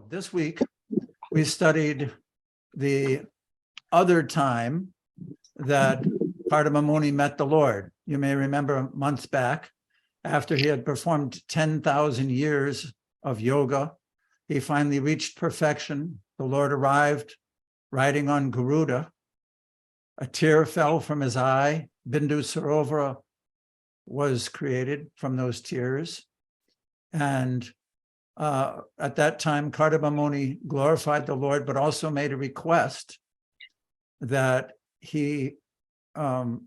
This week, we studied the other time that Kardama Muni met the Lord. You may remember months back, after he had performed 10,000 years of yoga, he finally reached perfection. The Lord arrived riding on Garuda. A tear fell from his eye. Bindu Sarovara was created from those tears. And at that time, Kardama Muni glorified the Lord, but also made a request that he have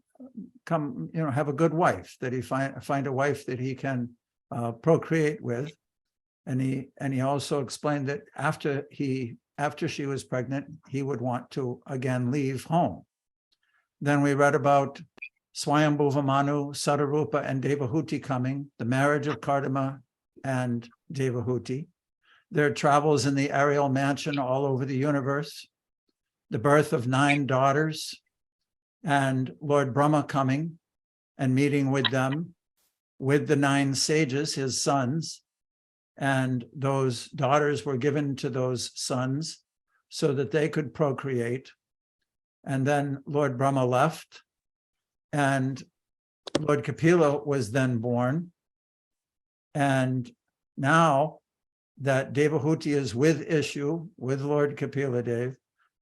a good wife, that he find a wife that he can procreate with. And he also explained that after she was pregnant, he would want to again leave home. Then we read about Swayambhuva Manu, Sadarupa, and Devahuti coming, the marriage of Kardama and Devahuti, their travels in the aerial mansion all over the universe, the birth of 9 daughters, and Lord Brahma coming and meeting with them, with the 9 sages, his sons, and those daughters were given to those sons so that they could procreate. And then Lord Brahma left, and Lord Kapila was then born. And now that Devahuti is with Ishu, with Lord Kapila Dev,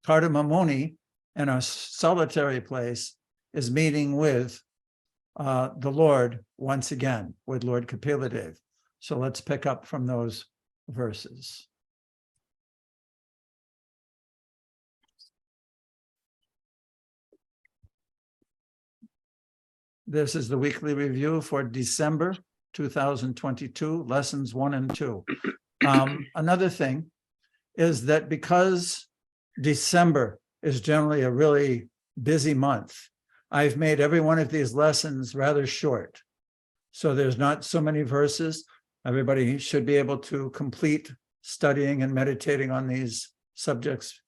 Kardama Muni, in a solitary place, is meeting with the Lord once again, with Lord Kapila Dev. So let's pick up from those verses. This is the weekly review for December 2022, lessons 1 and 2. Another thing is that because December is generally a really busy month, I've made every one of these lessons rather short. So there's not so many verses. Everybody should be able to complete studying and meditating on these subjects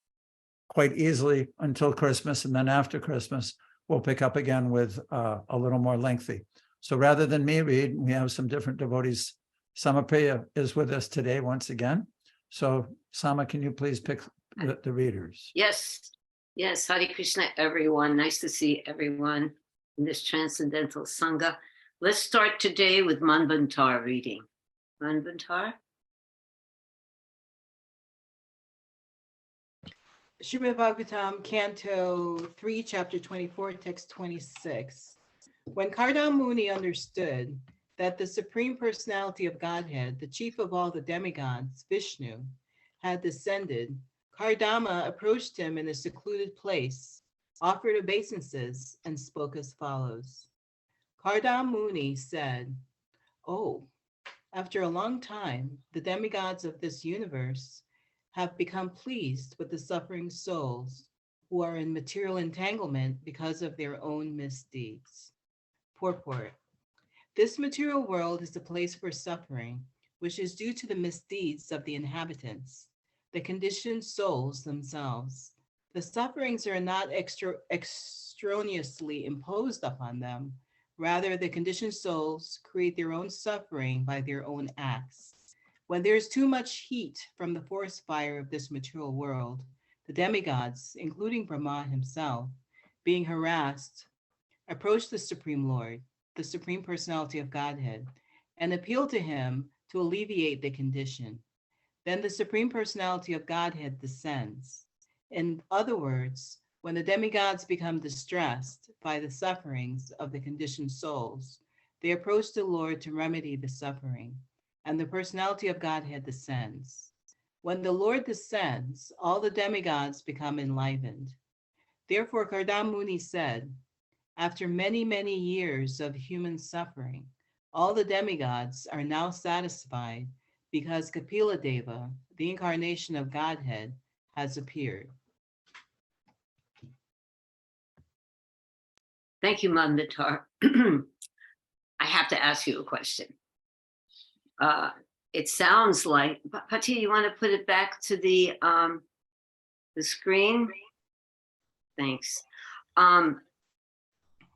quite easily until Christmas, and then after Christmas, we'll pick up again with a little more lengthy. So rather than me read, we have some different devotees. Samapriya is with us today once again. So Sama, can you please pick the readers? Yes. Hare Krishna, everyone. Nice to see everyone in this Transcendental Sangha. Let's start today with Manvantar reading. Manvantar? Srimad Bhagavatam, Canto 3, Chapter 24, Text 26. When Kardama Muni understood that the Supreme Personality of Godhead, the chief of all the demigods, Vishnu, had descended, Kardama approached him in a secluded place, offered obeisances, and spoke as follows. Kardama Muni said, "Oh, after a long time, the demigods of this universe have become pleased with the suffering souls who are in material entanglement because of their own misdeeds." Purport. This material world is a place for suffering, which is due to the misdeeds of the inhabitants, the conditioned souls themselves. The sufferings are not extraneously imposed upon them. Rather, the conditioned souls create their own suffering by their own acts. When there is too much heat from the forest fire of this material world, the demigods, including Brahma himself, being harassed, approach the Supreme Lord, the Supreme Personality of Godhead, and appeal to him to alleviate the condition. Then the Supreme Personality of Godhead descends. In other words, when the demigods become distressed by the sufferings of the conditioned souls, they approach the Lord to remedy the suffering, and the Personality of Godhead descends. When the Lord descends, all the demigods become enlivened. Therefore, Kardama Muni said, after many, many years of human suffering, all the demigods are now satisfied because Kapila Deva, the incarnation of Godhead, has appeared. Thank you, Manvantar. I have to ask you a question. It sounds like, Pati, you want to put it back to the screen? Thanks.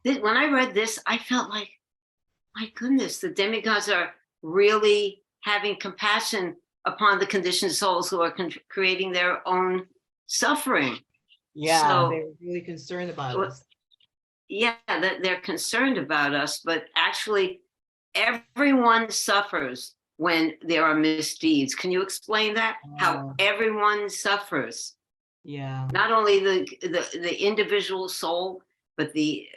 When I read this, I felt like, my goodness, the demigods are really having compassion upon the conditioned souls who are creating their own suffering. Yeah, So- they're really concerned about Well, us. Yeah, that they're concerned about us, but actually everyone suffers when there are misdeeds. Can you explain that? How Wow. everyone suffers, Yeah, not only the individual soul, but the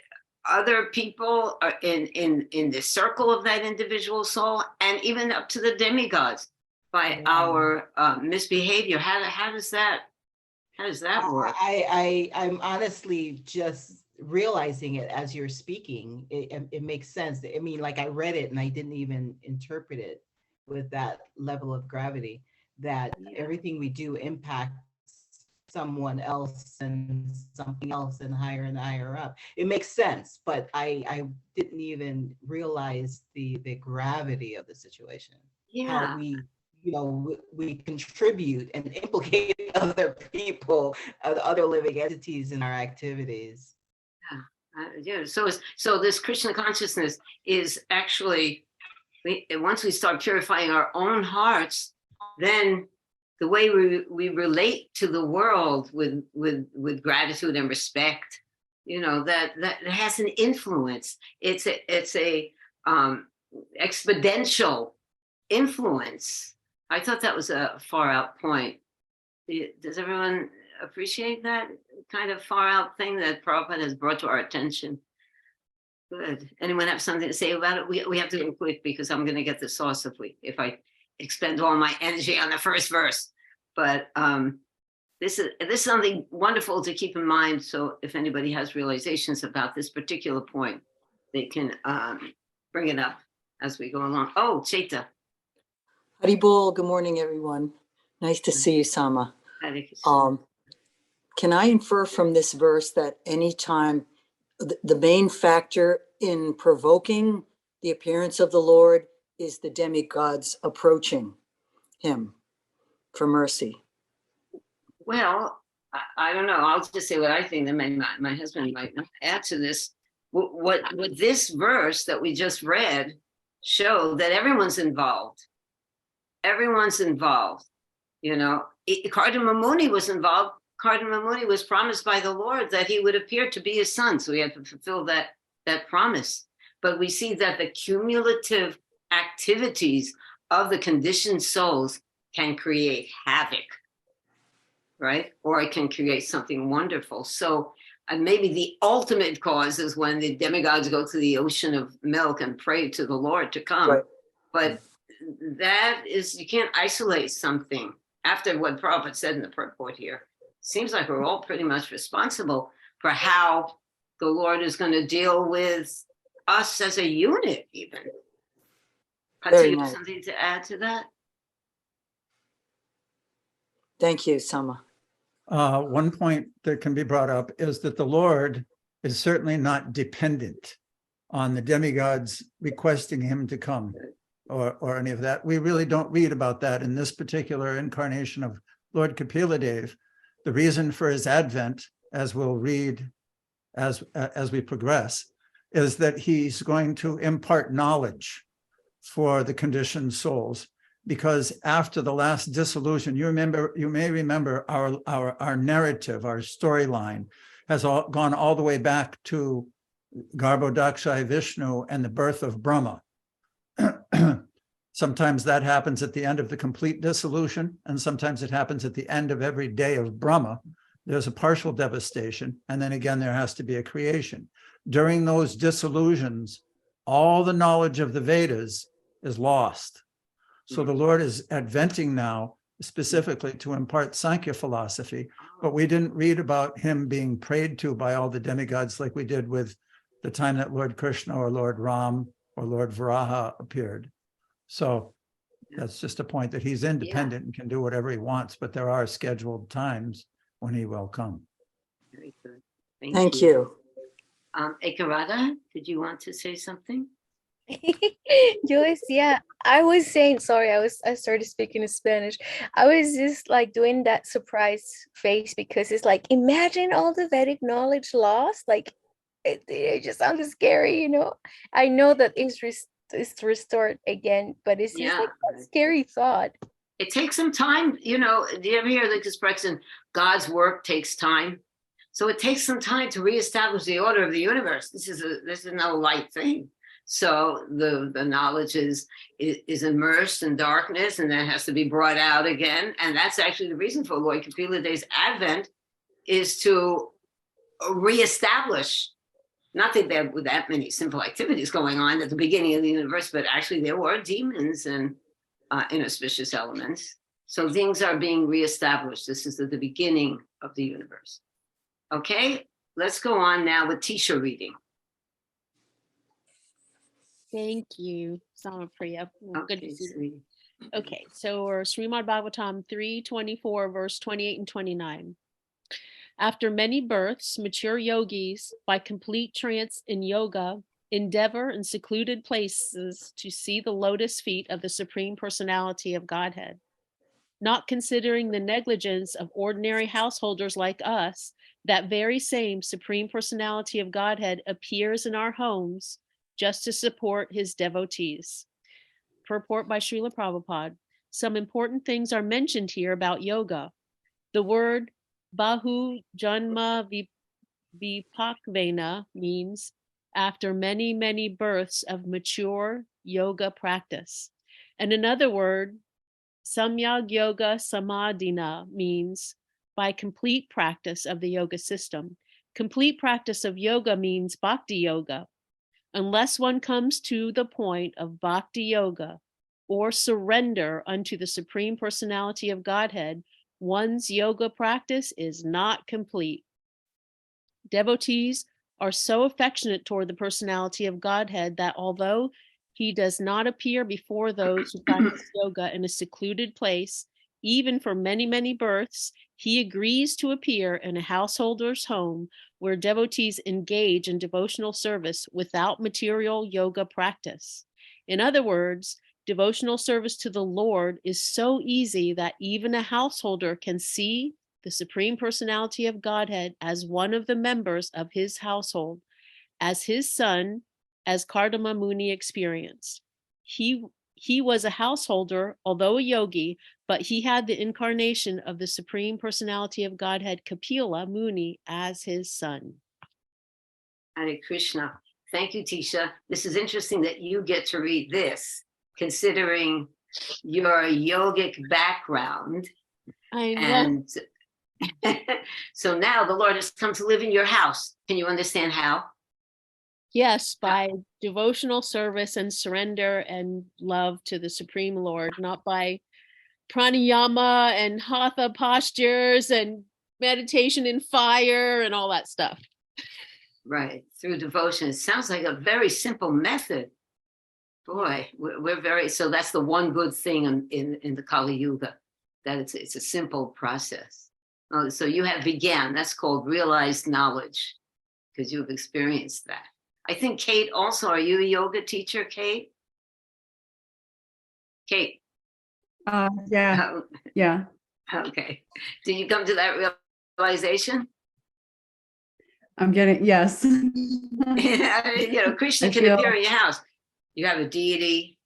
other people are in the circle of that individual soul, and even up to the demigods by Wow. our misbehavior. How does that work? I'm honestly just realizing it as you're speaking. It makes sense. I mean, like I read it and I didn't even interpret it with that level of gravity, that Yeah. everything we do impacts someone else and something else and higher up. It makes sense, but I didn't even realize the gravity of the situation. Yeah. How we, we contribute and implicate other people, other living entities in our activities. Yeah. So this Krishna consciousness is actually, once we start purifying our own hearts, then the way we relate to the world with gratitude and respect, that has an influence. It's a exponential influence. I thought that was a far out point. Does everyone appreciate that kind of far out thing that Prabhupada has brought to our attention? Good. Anyone have something to say about it? We have to go quick because I'm going to get the sauce if I expend all my energy on the first verse. But this is something wonderful to keep in mind. So if anybody has realizations about this particular point, they can bring it up as we go along. Oh, Chaita. Haribol, good morning, everyone. Nice to see you, Sama. Hare Krishna. Can I infer from this verse that anytime the main factor in provoking the appearance of the Lord is the demigods approaching him for mercy? Well, I don't know. I'll just say what I think. Then my husband might add to this. What this verse that we just read show that everyone's involved. Everyone's involved. Cardamom Muni was involved. Cardamom Muni was promised by the Lord that he would appear to be his son, so he had to fulfill that promise. But we see that the cumulative activities of the conditioned souls can create havoc, right? Or it can create something wonderful. So maybe the ultimate cause is when the demigods go to the ocean of milk and pray to the Lord to come. Right. But that is, you can't isolate something. After what Prabhupada said in the purport here, seems like we're all pretty much responsible for how the Lord is going to deal with us as a unit, even. Pati, Very you have nice. something to add to that? Thank you, Sama. One point that can be brought up is that the Lord is certainly not dependent on the demigods requesting him to come or any of that. We really don't read about that in this particular incarnation of Lord Kapila Dev. The reason for his advent, as we'll read as we progress, is that he's going to impart knowledge for the conditioned souls. Because after the last dissolution, you may remember our narrative, our storyline has gone all the way back to Garbhodakshai Vishnu and the birth of Brahma. Sometimes that happens at the end of the complete dissolution, and sometimes it happens at the end of every day of Brahma. There's a partial devastation, and then again, there has to be a creation. During those dissolutions, all the knowledge of the Vedas is lost. So the Lord is adventing now specifically to impart Sankhya philosophy, but we didn't read about him being prayed to by all the demigods like we did with the time that Lord Krishna or Lord Ram or Lord Varaha appeared. So that's just a point that he's independent and can do whatever he wants, but there are scheduled times when he will come. Very good. Thank you. Ekarada, did you want to say something? Joyce, yeah, I was saying, sorry, I started speaking in Spanish. I was just like doing that surprise face because it's like, imagine all the Vedic knowledge lost. Like, it just sounds scary, I know that it's restored again, but it's just like a scary thought. it takes some time. You know, do you ever hear the expression, God's work takes time? So it takes some time to reestablish the order of the universe. This is no light thing. So the knowledge is immersed in darkness, and that has to be brought out again. And that's actually the reason for Lord Kapila Day's advent, is to reestablish. Not that there were that many simple activities going on at the beginning of the universe, but actually there were demons and inauspicious elements. So things are being reestablished. This is at the beginning of the universe. Okay, let's go on now with Tisha reading. Thank you, Samapriya. Good Okay, to see you. sweetie. Okay, so we're Srimad Bhagavatam 3:24, verse 28 and 29. After many births, mature yogis, by complete trance in yoga, endeavor in secluded places to see the lotus feet of the Supreme Personality of Godhead. Not considering the negligence of ordinary householders like us, that very same Supreme Personality of Godhead appears in our homes just to support his devotees. Purport by Srila Prabhupada. Some important things are mentioned here about yoga. The word Bahu Janma Vipakvena means after many, many births of mature yoga practice. And another word, Samyag Yoga Samadhina, means by complete practice of the yoga system. Complete practice of yoga means bhakti yoga. Unless one comes to the point of bhakti yoga or surrender unto the Supreme Personality of Godhead, one's yoga practice is not complete. Devotees are so affectionate toward the Personality of Godhead that although he does not appear before those who practice yoga in a secluded place, even for many, many births, he agrees to appear in a householder's home where devotees engage in devotional service without material yoga practice. In other words, devotional service to the Lord is so easy that even a householder can see the Supreme Personality of Godhead as one of the members of his household, as his son, as Kardama Muni experienced. He was a householder, although a yogi, but he had the incarnation of the Supreme Personality of Godhead, Kapila Muni, as his son. Hare Krishna. Thank you, Tisha. This is interesting that you get to read this, considering your yogic background. I know. And so now the Lord has come to live in your house. Can you understand how? Yes, by devotional service and surrender and love to the Supreme Lord, not by pranayama and hatha postures and meditation in fire and all that stuff. Right, through devotion. It sounds like a very simple method. Boy, we're very, so that's the one good thing in the Kali Yuga, that it's a simple process. Oh, so you have began, that's called realized knowledge, because you've experienced that. I think Kate also, are you a yoga teacher, Kate? Kate? Yeah, yeah. Okay. Did you come to that realization? I'm getting, yes. Krishna I can feel- appear in your house. You have a deity.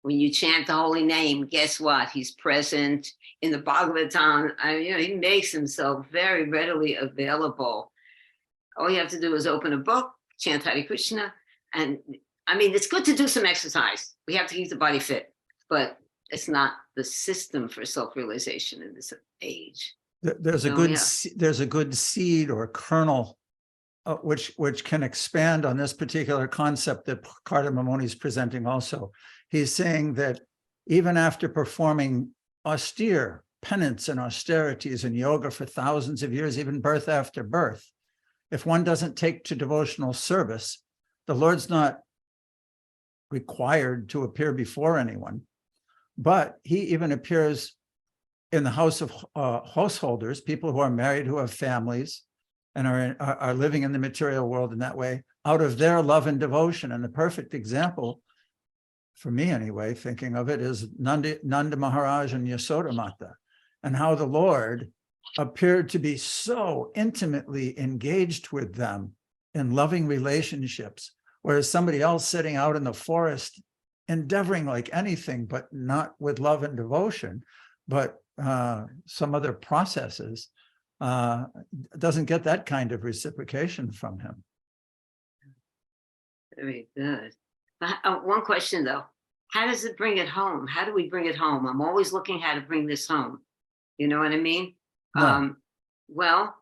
When you chant the holy name, guess what? He's present in the Bhagavatam. He makes himself very readily available. All you have to do is open a book, chant Hare Krishna. And it's good to do some exercise. We have to keep the body fit, but it's not the system for self-realization in this age. There's a Oh, good yeah. there's a good seed or kernel which can expand on this particular concept that Kardama Muni is presenting also. He's saying that even after performing austere penance and austerities in yoga for thousands of years, even birth after birth, if one doesn't take to devotional service, the Lord's not required to appear before anyone, but he even appears in the house of householders, people who are married, who have families, and are living in the material world in that way, out of their love and devotion. And the perfect example, for me anyway, thinking of it, is Nanda Maharaj and Yasoda Mata, and how the Lord appeared to be so intimately engaged with them in loving relationships, whereas somebody else sitting out in the forest, endeavoring like anything, but not with love and devotion, but some other processes, doesn't get that kind of reciprocation from him. Very good. One question though, how does it bring it home? How do we bring it home? I'm always looking how to bring this home. You know what I mean? No. Well,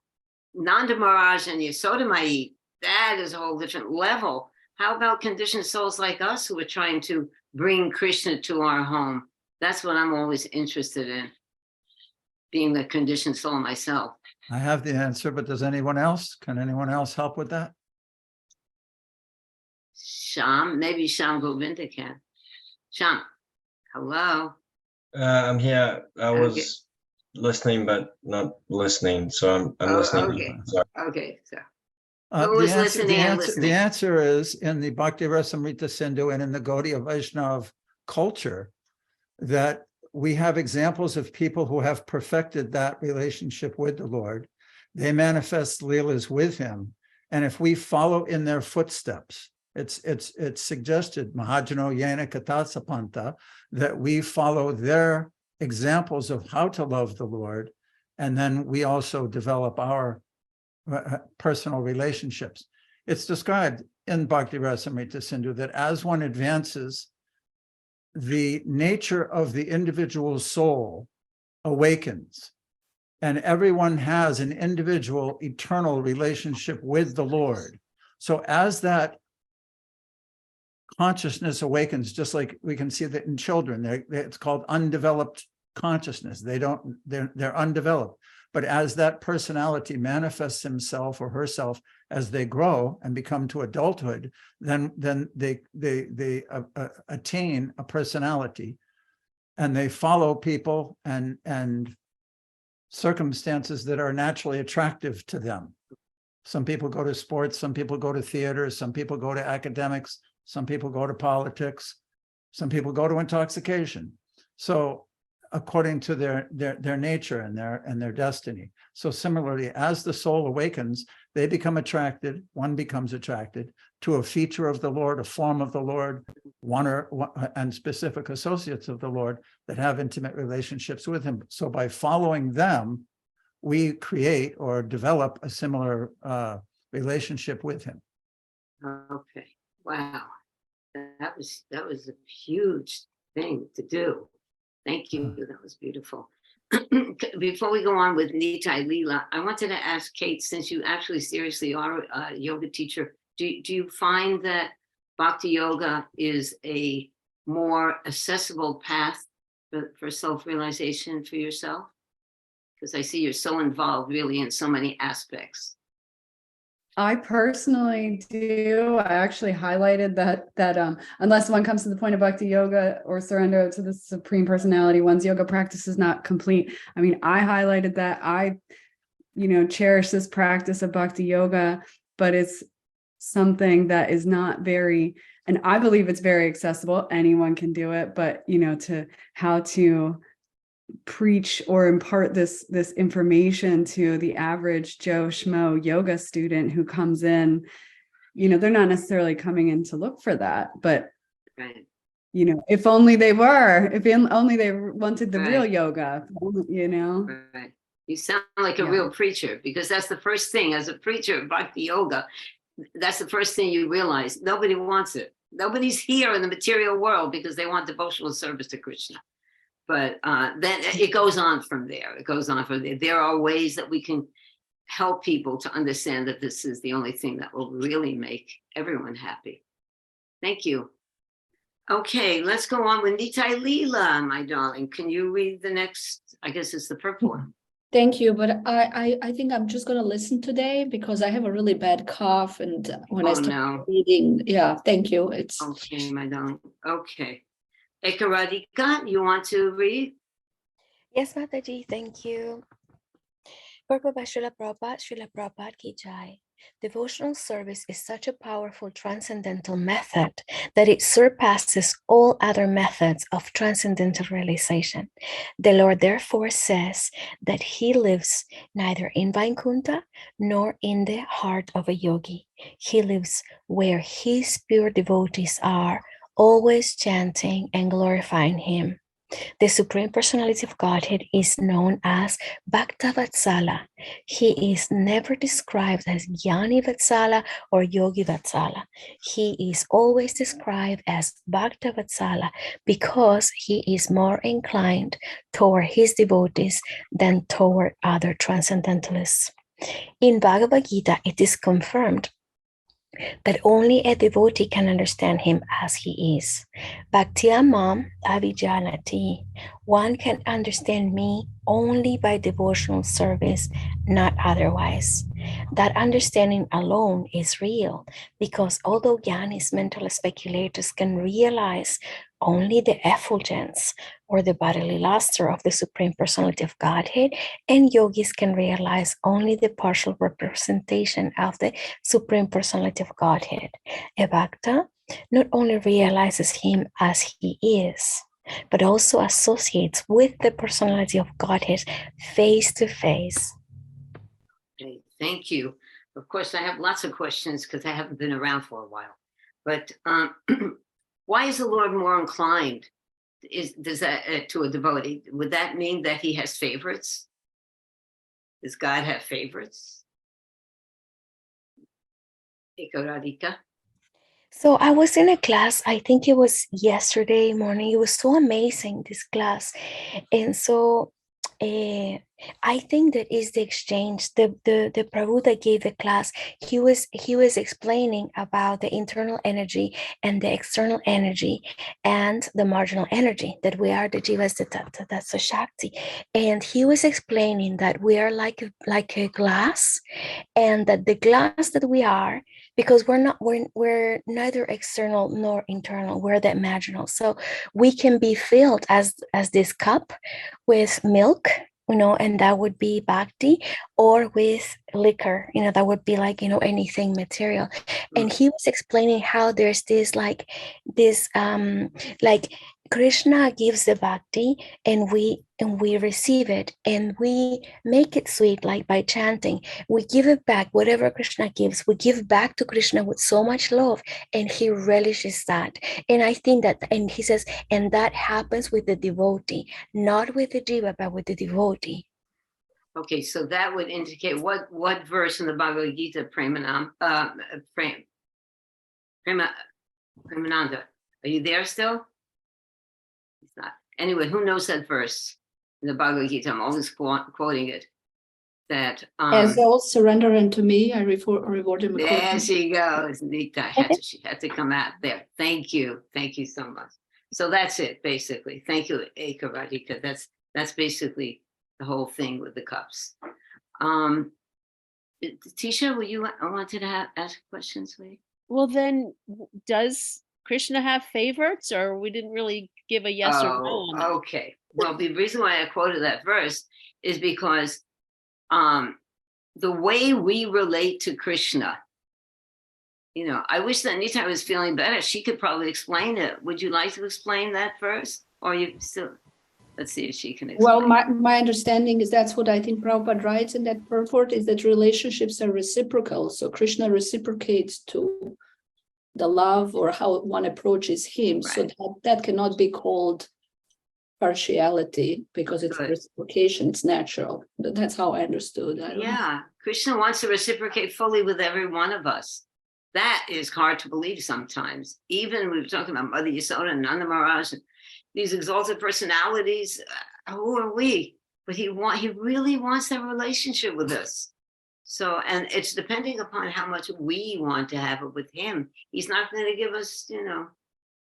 Nanda Maharaj and Yasodamai, that is a whole different level. How about conditioned souls like us who are trying to bring Krishna to our home? That's what I'm always interested in, being a conditioned soul myself. I have the answer, but does anyone else? Can anyone else help with that? Sham, maybe Sham Govinda can. Sham, hello. I'm here. I Okay. was listening, but not listening. So I'm Oh, listening. okay. Sorry. Okay, so who was listening and listening? The answer is in the Bhakti Rasamrita Sindhu and in the Gaudiya Vaishnava culture, that we have examples of people who have perfected that relationship with the Lord. They manifest leelas with him. And if we follow in their footsteps, it's suggested, Mahajano Yena Katasapanta, that we follow their examples of how to love the Lord. And then we also develop our personal relationships. It's described in Bhakti Rasamrita Sindhu that as one advances, the nature of the individual soul awakens, and everyone has an individual eternal relationship with the Lord. So as that consciousness awakens, just like we can see that in children, it's called undeveloped consciousness. They're undeveloped. But as that personality manifests himself or herself as they grow and become to adulthood, then they attain a personality, and they follow people and circumstances that are naturally attractive to them. Some people go to sports, some people go to theater, some people go to academics, some people go to politics, some people go to intoxication. So according to their nature and their destiny. So similarly, as the soul awakens, they become attracted, one becomes attracted to a feature of the Lord, a form of the Lord, and specific associates of the Lord that have intimate relationships with him. So by following them, we create or develop a similar relationship with him. Okay, wow. That was a huge thing to do. Thank you. That was beautiful. Before we go on with Nitai Leela, I wanted to ask Kate, since you actually seriously are a yoga teacher, do you find that Bhakti Yoga is a more accessible path for self-realization for yourself? Because I see you're so involved really in so many aspects. I personally do. I actually highlighted that unless one comes to the point of Bhakti Yoga or surrender to the Supreme Personality, one's yoga practice is not complete. I mean, I highlighted that. I, cherish this practice of Bhakti Yoga, but it's something that is not very, and I believe it's very accessible. Anyone can do it, but to how to preach or impart this information to the average Joe Schmo yoga student who comes in, they're not necessarily coming in to look for that, but Right. If only they were, if only they wanted the real Right. yoga, Right. You sound like a Yeah. real preacher, because that's the first thing as a preacher of Bhakti Yoga. That's the first thing you realize. Nobody wants it. Nobody's here in the material world because they want devotional service to Krishna. But then it goes on from there. It goes on from there. There are ways that we can help people to understand that this is the only thing that will really make everyone happy. Thank you. Okay, let's go on with Nitai Leela, my darling. Can you read the next? I guess it's the purple one. Thank you, but I think I'm just gonna listen today because I have a really bad cough, and when I Oh, start no. reading, yeah, thank you. It's Okay, my darling. Okay. Ekaradika, you want to read? Yes, Mataji, thank you. Purport by Srila Prabhupada Ki Jai. Devotional service is such a powerful transcendental method that it surpasses all other methods of transcendental realization. The Lord therefore says that he lives neither in Vaikuntha nor in the heart of a yogi. He lives where his pure devotees are, always chanting and glorifying him. The Supreme Personality of Godhead is known as Bhaktavatsala. He is never described as Jnani Vatsala or Yogi Vatsala. He is always described as Bhaktavatsala because he is more inclined toward his devotees than toward other transcendentalists. In Bhagavad Gita, it is confirmed that only a devotee can understand him as he is. Bhaktyamam avijanati. One can understand me only by devotional service, not otherwise. That understanding alone is real because although Jnanis, mental speculators, can realize only the effulgence or the bodily luster of the Supreme Personality of Godhead, and yogis can realize only the partial representation of the Supreme Personality of Godhead. A bhakta not only realizes him as he is, but also associates with the personality of Godhead face to face. Okay, thank you. Of course, I have lots of questions because I haven't been around for a while. But why is the Lord more inclined? Does that to a devotee? Would that mean that he has favorites? Does God have favorites? Ekaradika? So I was in a class, I think it was yesterday morning. It was so amazing, this class. And so I think that is the exchange. The Prabhu that gave the class, he was explaining about the internal energy and the external energy and the marginal energy, that we are the jivas, that's the Shakti. And he was explaining that we are like a glass, and that the glass that we are, because we're neither external nor internal, we're the imaginal. So we can be filled as this cup with milk, and that would be bhakti, or with liquor, that would be like, anything material. And he was explaining how there's this like Krishna gives the bhakti, and we receive it, and we make it sweet, like by chanting. We give it back, whatever Krishna gives, we give back to Krishna with so much love, and he relishes that. And I think that, and he says, and that happens with the devotee, not with the jiva, but with the devotee. Okay, so that would indicate what verse in the Bhagavad Gita, Premananda? Are you there still? He's not. Anyway, who knows that verse in the Bhagavad Gita? I'm always quoting it. That As all surrender unto me, I reward him. There she goes, Nita. She had to come out there. Thank you so much. So that's it, basically. Thank you, Eka Radhika. That's basically the whole thing with the cups. Tisha, wanted to ask questions, please? Well, then, does Krishna have favorites, or we didn't really give a yes or no on that? Okay. Well, the reason why I quoted that verse is because the way we relate to Krishna, I wish that Nita was feeling better. She could probably explain it. Would you like to explain that verse? Or you still, let's see if she can explain. Well, my understanding is that's what I think Prabhupada writes in that purport, is that relationships are reciprocal. So Krishna reciprocates to the love or how one approaches him. Right. So that cannot be called partiality, because it's reciprocation, it's natural. But that's how I understood. Krishna wants to reciprocate fully with every one of us. That is hard to believe sometimes. Even we were talking about Mother Yasoda and Nanda Maharaj, and these exalted personalities. Who are we? But he really wants that relationship with us. So, and it's depending upon how much we want to have it with him. He's not going to give us,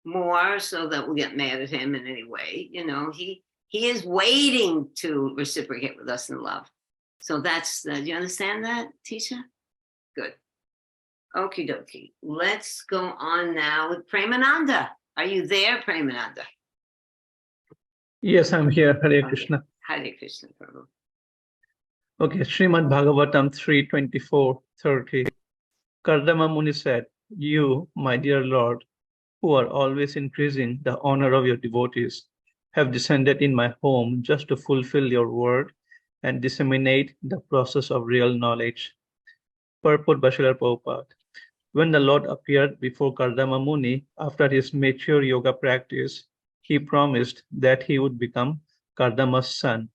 more so that we'll get mad at him in any way. He is waiting to reciprocate with us in love. So that's, do you understand that, Tisha? Good. Okie dokie. Let's go on now with Premananda. Are you there, Premananda? Yes, I'm here. Hare Krishna. Hare Krishna, Prabhu. Okay, Srimad Bhagavatam 3:24-30. Kardama Muni said, "You, my dear Lord, who are always increasing the honor of your devotees, have descended in my home just to fulfill your word and disseminate the process of real knowledge." Purport by Srila Prabhupada. When the Lord appeared before Kardama Muni after his mature yoga practice, he promised that he would become Kardama's son.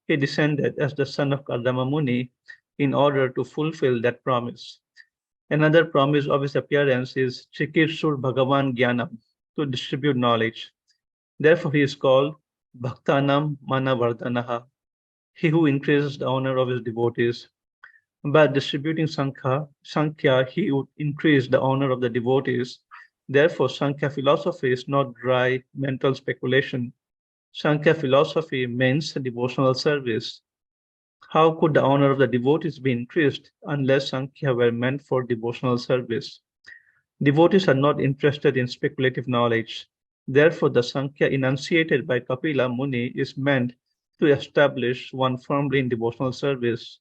He descended as the son of Kardama Muni in order to fulfill that promise. Another promise of his appearance is Chikitsur Bhagavan Gyanam, to distribute knowledge. Therefore, he is called Bhaktanam Manavardhanaha, he who increases the honor of his devotees. By distributing Sankhya, he would increase the honor of the devotees. Therefore, Sankhya philosophy is not dry mental speculation. Sankhya philosophy means devotional service. How could the honor of the devotees be increased unless Sankhya were meant for devotional service? Devotees are not interested in speculative knowledge. Therefore, the Sankhya enunciated by Kapila Muni is meant to establish one firmly in devotional service.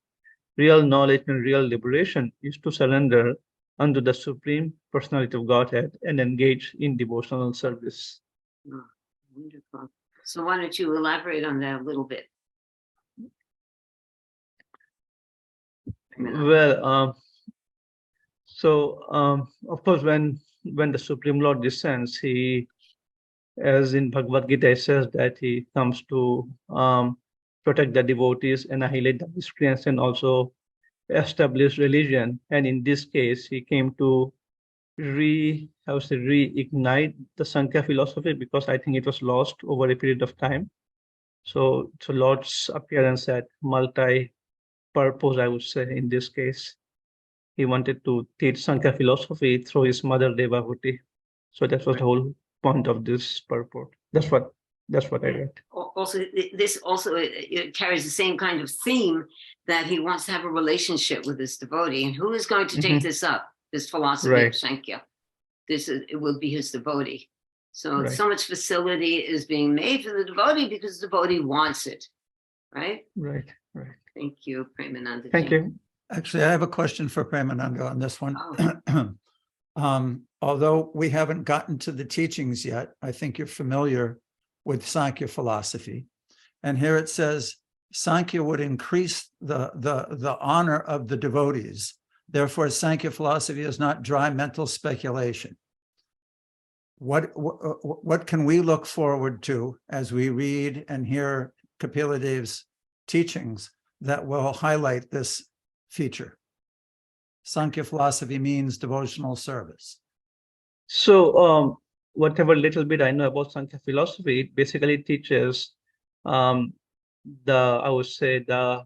Real knowledge and real liberation is to surrender unto the Supreme Personality of Godhead and engage in devotional service. Oh, wonderful. So why don't you elaborate on that a little bit? Well, of course, when the Supreme Lord descends, he, as in Bhagavad Gita, it says that he comes to protect the devotees, annihilate the miscreants, and also establish religion. And in this case, he came to reignite the Sankhya philosophy, because I think it was lost over a period of time. So Lord's appearance at multi-purpose, I would say, in this case. He wanted to teach Sankhya philosophy through his mother Devahuti. So that was the whole point of this purport. That's what I read. Also, this also it carries the same kind of theme, that he wants to have a relationship with his devotee. And who is going to take this up? This philosophy of Sankhya. It will be his devotee. So so much facility is being made for the devotee because the devotee wants it. Right? Right. Thank you, Premananda. Thank you. Actually, I have a question for Premananda on this one. Oh. Although we haven't gotten to the teachings yet, I think you're familiar with Sankhya philosophy. And here it says, Sankhya would increase the honor of the devotees. Therefore, Sankhya philosophy is not dry mental speculation. What can we look forward to as we read and hear Kapila Dev's teachings that will highlight this feature? Sankhya philosophy means devotional service. So whatever little bit I know about Sankhya philosophy, it basically teaches I would say the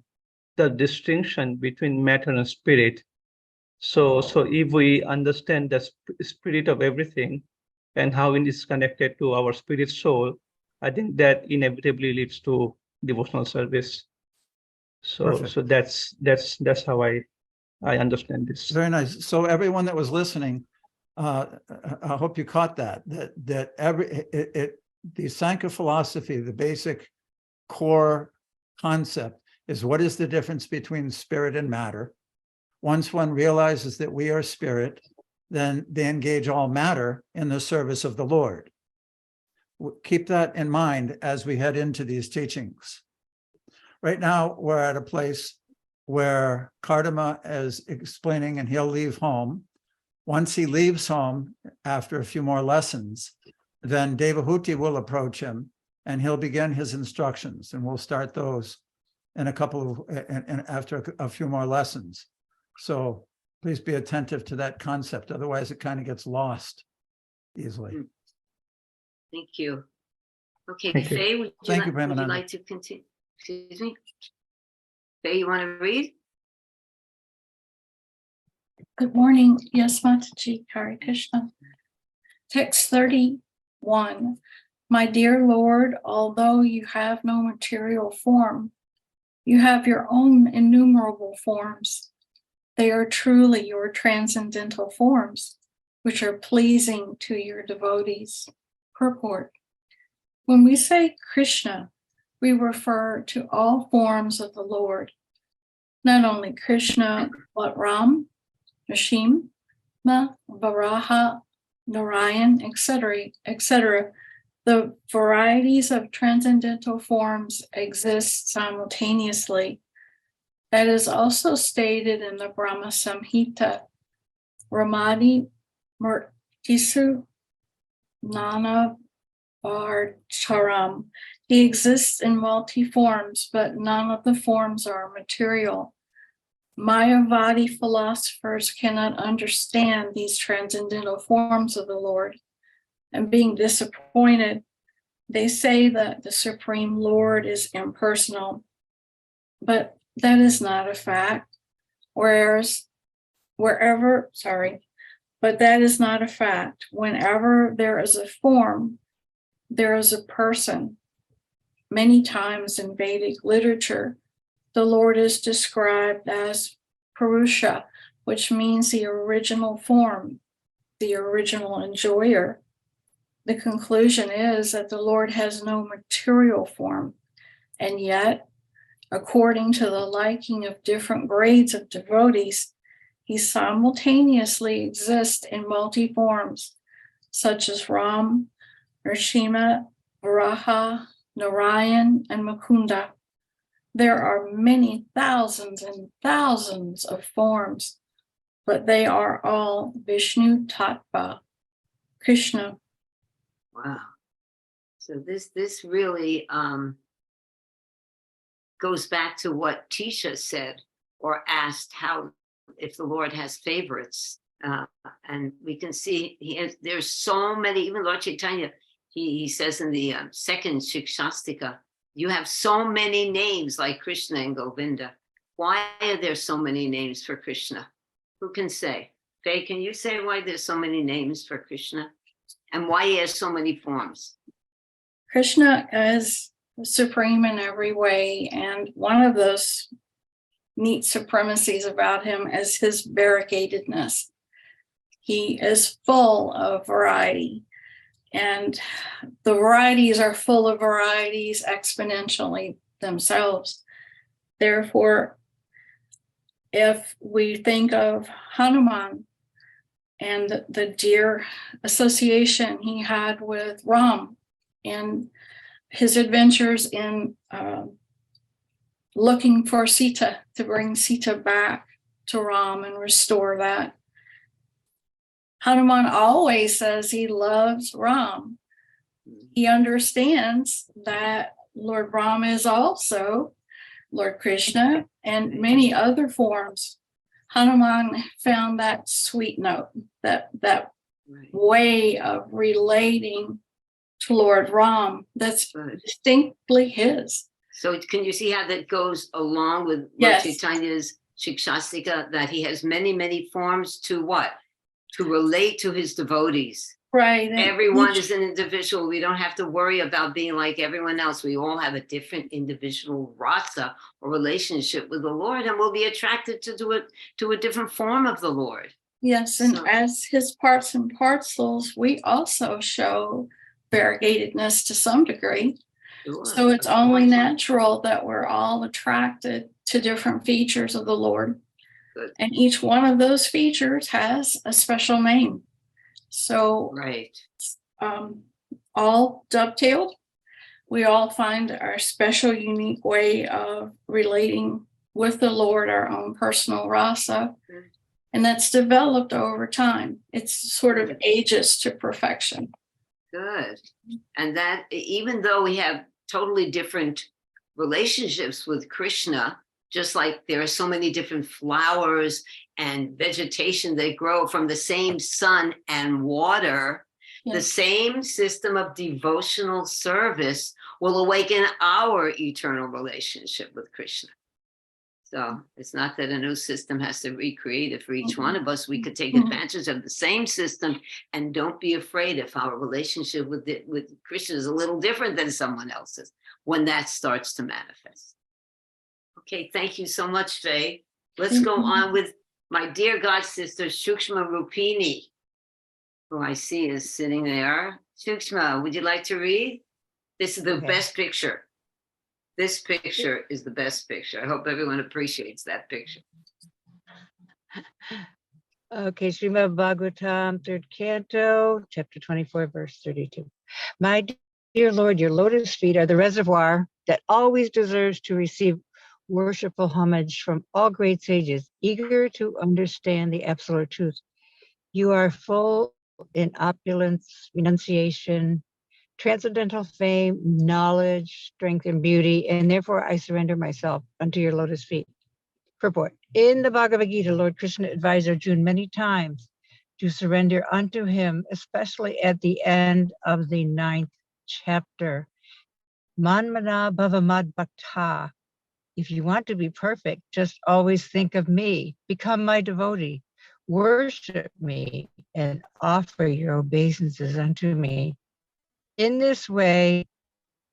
distinction between matter and spirit. So if we understand the spirit of everything and how it is connected to our spirit soul, I think that inevitably leads to devotional service. So that's how I understand this. Very nice. So everyone that was listening, I hope you caught that the Sankhya philosophy, the basic core concept is, what is the difference between spirit and matter? Once one realizes that we are spirit, then they engage all matter in the service of the Lord. Keep that in mind as we head into these teachings. Right now, we're at a place where Kardama is explaining, and he'll leave home. Once he leaves home, after a few more lessons, then Devahuti will approach him and he'll begin his instructions, and we'll start those in after a few more lessons. So please be attentive to that concept. Otherwise, it kind of gets lost easily. Thank you. Okay, Thank you. Faye, would Thank you, you Premananda. like to continue? Excuse me. Faye, you want to read? Good morning. Yes, Mataji, Hare Krishna. Text 31. My dear Lord, although you have no material form, you have your own innumerable forms. They are truly your transcendental forms, which are pleasing to your devotees. Purport. When we say Krishna, we refer to all forms of the Lord, not only Krishna, but Ram, Nrsimha, Varaha, Narayan, etc. The varieties of transcendental forms exist simultaneously. That is also stated in the Brahma Samhita. Ramadi Murtisu Nana Charam. He exists in multi forms, but none of the forms are material. Mayavadi philosophers cannot understand these transcendental forms of the Lord, and being disappointed, they say that the Supreme Lord is impersonal, but that is not a fact. But that is not a fact. Whenever there is a form, there is a person. Many times in Vedic literature, the Lord is described as Purusha, which means the original form, the original enjoyer. The conclusion is that the Lord has no material form, and yet, according to the liking of different grades of devotees, he simultaneously exists in multi forms, such as Ram, Nrsimha, Varaha, Narayan, and Mukunda. There are many thousands and thousands of forms, but they are all Vishnu Tattva, Krishna. Wow. So this really goes back to what Tisha said or asked, how if the Lord has favorites. And we can see there's so many, even Lord Chaitanya, he says in the second Shikshastika, you have so many names like Krishna and Govinda. Why are there so many names for Krishna? Who can say? Faye, can you say why there's so many names for Krishna? And why he has so many forms? Krishna is supreme in every way, and one of those neat supremacies about him is his variegatedness. He is full of variety, and the varieties are full of varieties exponentially themselves. Therefore, if we think of Hanuman and the dear association he had with Ram and his adventures in looking for Sita, to bring Sita back to Ram and restore that. Hanuman always says he loves Ram. He understands that Lord Ram is also Lord Krishna and many other forms. Hanuman found that sweet note, that way of relating to Lord Ram that's distinctly his. So can you see how that goes along with Lord Yes. Chaitanya's Shikshastika, that he has many, many forms to what? To relate to his devotees. Right. And Everyone each- is an individual. We don't have to worry about being like everyone else. We all have a different individual rasa or relationship with the Lord, and we'll be attracted to a different form of the Lord. Yes, and So- as his parts and parcels, we also show variegatedness to some degree. Sure. So it's only natural that we're all attracted to different features of the Lord. Good. And each one of those features has a special name. So Right. all dovetailed, we all find our special, unique way of relating with the Lord, our own personal rasa. And that's developed over time. It's sort of ages to perfection. Good. And that even though we have totally different relationships with Krishna, just like there are so many different flowers and vegetation that grow from the same sun and water, the Yes. same system of devotional service will awaken our eternal relationship with Krishna. So it's not that a new system has to recreate it for each one of us. We could take Mhm. advantage of the same system, and don't be afraid if our relationship with Krishna is a little different than someone else's when that starts to manifest. Okay, thank you so much, Faye. Let's go on with my dear God sister, Shukshma Rupini, who I see is sitting there. Shukshma, would you like to read? This is the Okay. best picture. This picture is the best picture. I hope everyone appreciates that picture. Okay, Srimad Bhagavatam, 3rd canto, chapter 24, verse 32. My dear Lord, your lotus feet are the reservoir that always deserves to receive worshipful homage from all great sages, eager to understand the absolute truth. You are full in opulence, renunciation, transcendental fame, knowledge, strength, and beauty, and therefore I surrender myself unto your lotus feet. Purport. In the Bhagavad Gita, Lord Krishna advised Arjuna many times to surrender unto him, especially at the end of the 9th chapter. Manmana bhavamad bhakta. If you want to be perfect, just always think of me. Become my devotee. Worship me and offer your obeisances unto me. In this way,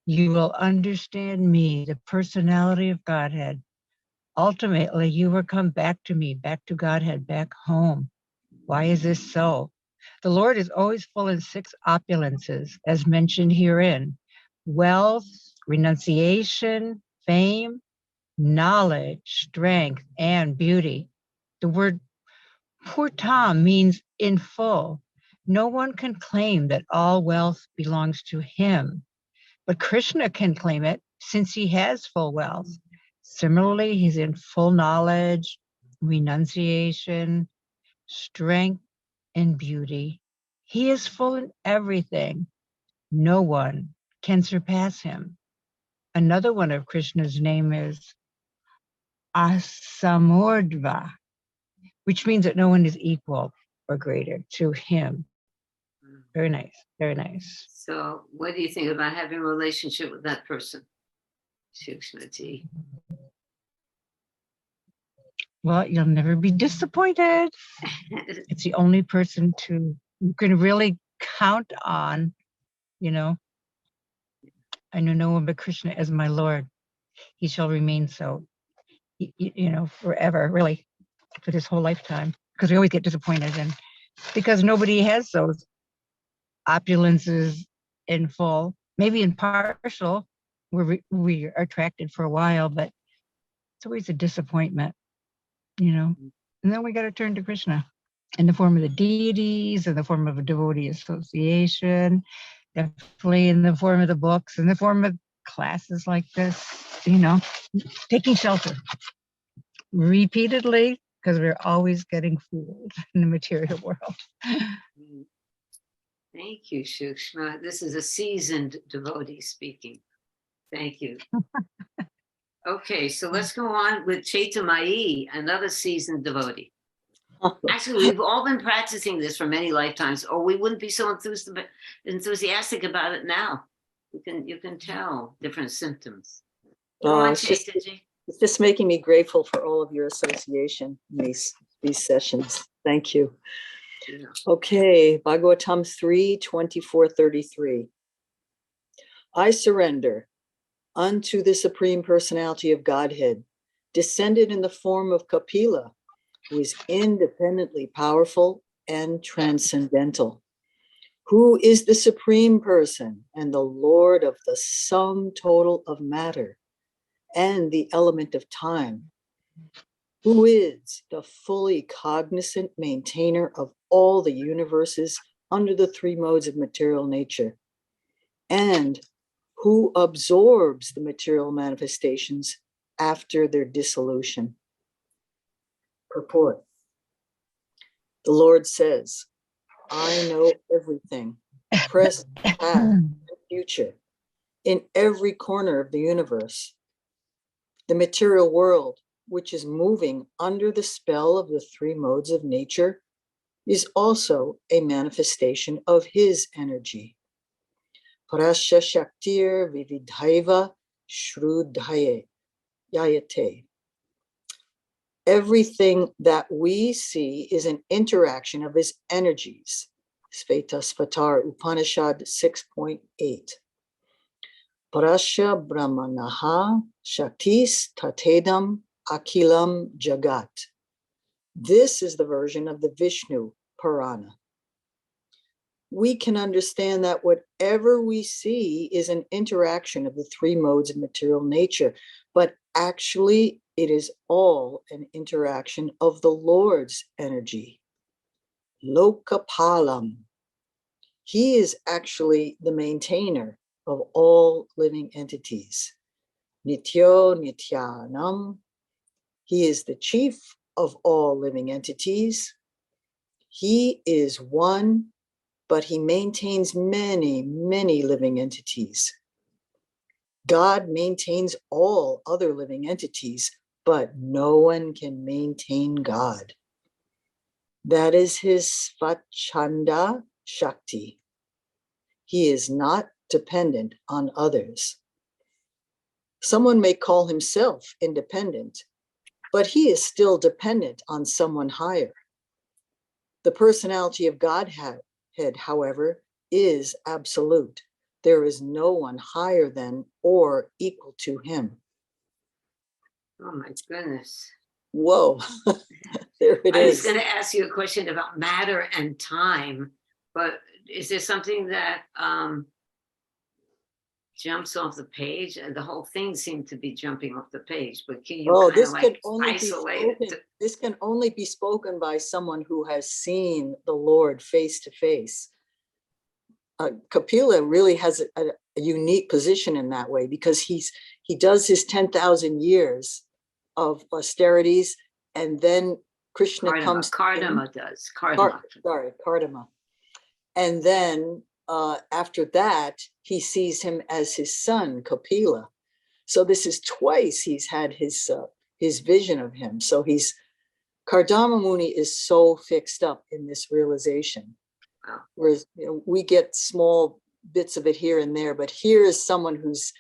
you will understand me, the personality of Godhead. Ultimately, you will come back to me, back to Godhead, back home. Why is this so? The Lord is always full in 6 opulences, as mentioned herein: wealth, renunciation, fame, knowledge, strength, and beauty. The word purtam means in full. No one can claim that all wealth belongs to him, but Krishna can claim it since he has full wealth. Similarly, he's in full knowledge, renunciation, strength, and beauty. He is full in everything. No one can surpass him. Another one of Krishna's name is Asamurdva, which means that no one is equal or greater to him. Very nice, very nice. So what do you think about having a relationship with that person? Shukshmati. Well, you'll never be disappointed. It's the only person you can really count on, you know. I know no one but Krishna as my Lord. He shall remain so, you know, forever, really, for this whole lifetime. Because we always get disappointed, and because nobody has those opulences in full, maybe in partial, where we are attracted for a while, but it's always a disappointment, you know. And then we got to turn to Krishna in the form of the deities, in the form of a devotee association, definitely in the form of the books, in the form of classes like this, you know, taking shelter repeatedly, because we're always getting fooled in the material world. Thank you, Shukshma. This is a seasoned devotee speaking. Thank you. Okay, so let's go on with Chaitamayi, another seasoned devotee. Actually, we've all been practicing this for many lifetimes, or we wouldn't be so enthusiastic about it now. You can tell different symptoms. Go on, Chaitaji. It's just making me grateful for all of your association in these sessions. Thank you. Yeah. Okay, Bhagavatam 3:24-33. I surrender unto the Supreme Personality of Godhead, descended in the form of Kapila, who is independently powerful and transcendental, who is the Supreme Person and the Lord of the sum total of matter and the element of time, who is the fully cognizant maintainer of all the universes under the 3 modes of material nature, and who absorbs the material manifestations after their dissolution. Purport. The Lord says, I know everything, present, past, and future, in every corner of the universe. The material world, which is moving under the spell of the 3 modes of nature, is also a manifestation of his energy. Parasya Shaktir Vividhaiva Shrudhaye Yayate. Everything that we see is an interaction of his energies. Svetasvatar Upanishad 6.8. Parasya Brahmanaha Shaktis Tatedam Akilam Jagat. This is the version of the Vishnu Purana. We can understand that whatever we see is an interaction of the 3 modes of material nature, but actually it is all an interaction of the Lord's energy. Lokapalam. He is actually the maintainer of all living entities. Nityo Nityanam. He is the chief of all living entities. He is one but he maintains many, many living entities. God maintains all other living entities, but no one can maintain God. That is his Svachanda Shakti. He is not dependent on others. Someone may call himself independent, but he is still dependent on someone higher. The personality of Godhead, however, is absolute. There is no one higher than or equal to him. Oh my goodness. Whoa, there it I was is. going to ask you a question about matter and time, but is there something that jumps off the page? And the whole thing seemed to be jumping off the page, but can you Oh, kind this of can like only be isolate spoken. it? This can only be spoken by someone who has seen the Lord face to face. Kapila really has a unique position in that way, because he does his 10,000 years of austerities, and then Krishna comes. Kardama does. Kardama. Kardama. And then after that, he sees him as his son, Kapila. So this is twice he's had his vision of him. So Kardama Muni is so fixed up in this realization. Wow. Whereas we get small bits of it here and there, but here is someone who's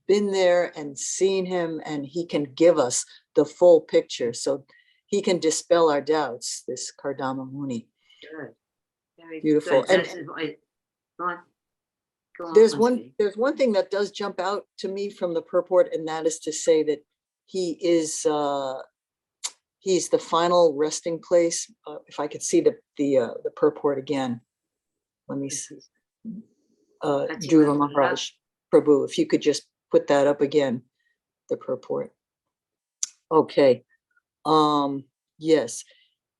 been there and seen him, and he can give us the full picture. So he can dispel our doubts, this Kardama Muni. Good. Very Beautiful. Good. And Go on. Go on, there's Leslie. one thing that does jump out to me from the purport, and that is to say that he is he's the final resting place. If I could see the purport again. Let me see. Dhruva Maharaj Prabhu, if you could just put that up again, the purport. Okay. Yes.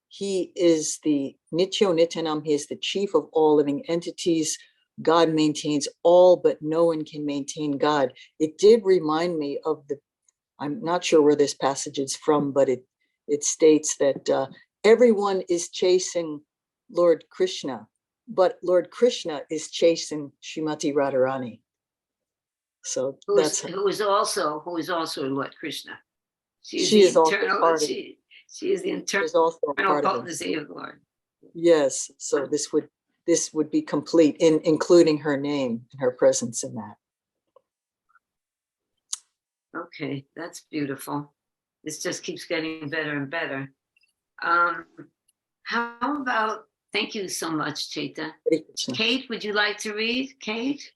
He is the Nityo Nityanam. He is the chief of all living entities. God maintains all, but no one can maintain God. It did remind me of I'm not sure where this passage is from, but it states that everyone is chasing Lord Krishna, but Lord Krishna is chasing Srimati Radharani. So who is also Lord Krishna. She is also part of she is the internal potency of the Lord. Yes. So this would be complete in including her name and her presence in that. Okay, that's beautiful. This just keeps getting better and better. How about, thank you so much, Chaita. Kate, would you like to read? Kate?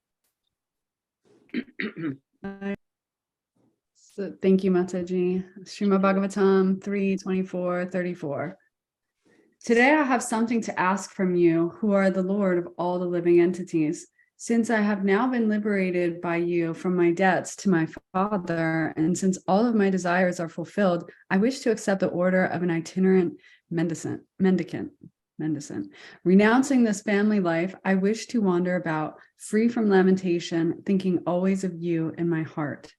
So thank you, Mataji. Srimad Bhagavatam 3:24-34. Today I have something to ask from you, who are the Lord of all the living entities. Since I have now been liberated by you from my debts to my father, and since all of my desires are fulfilled, I wish to accept the order of an itinerant mendicant. Renouncing this family life, I wish to wander about, free from lamentation, thinking always of you in my heart.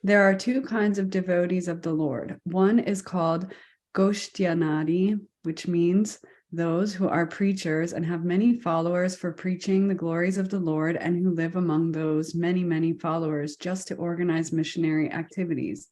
There are two kinds of devotees of the Lord. One is called Goshtyanadi, which means those who are preachers and have many followers for preaching the glories of the Lord, and who live among those many, many followers just to organize missionary activities.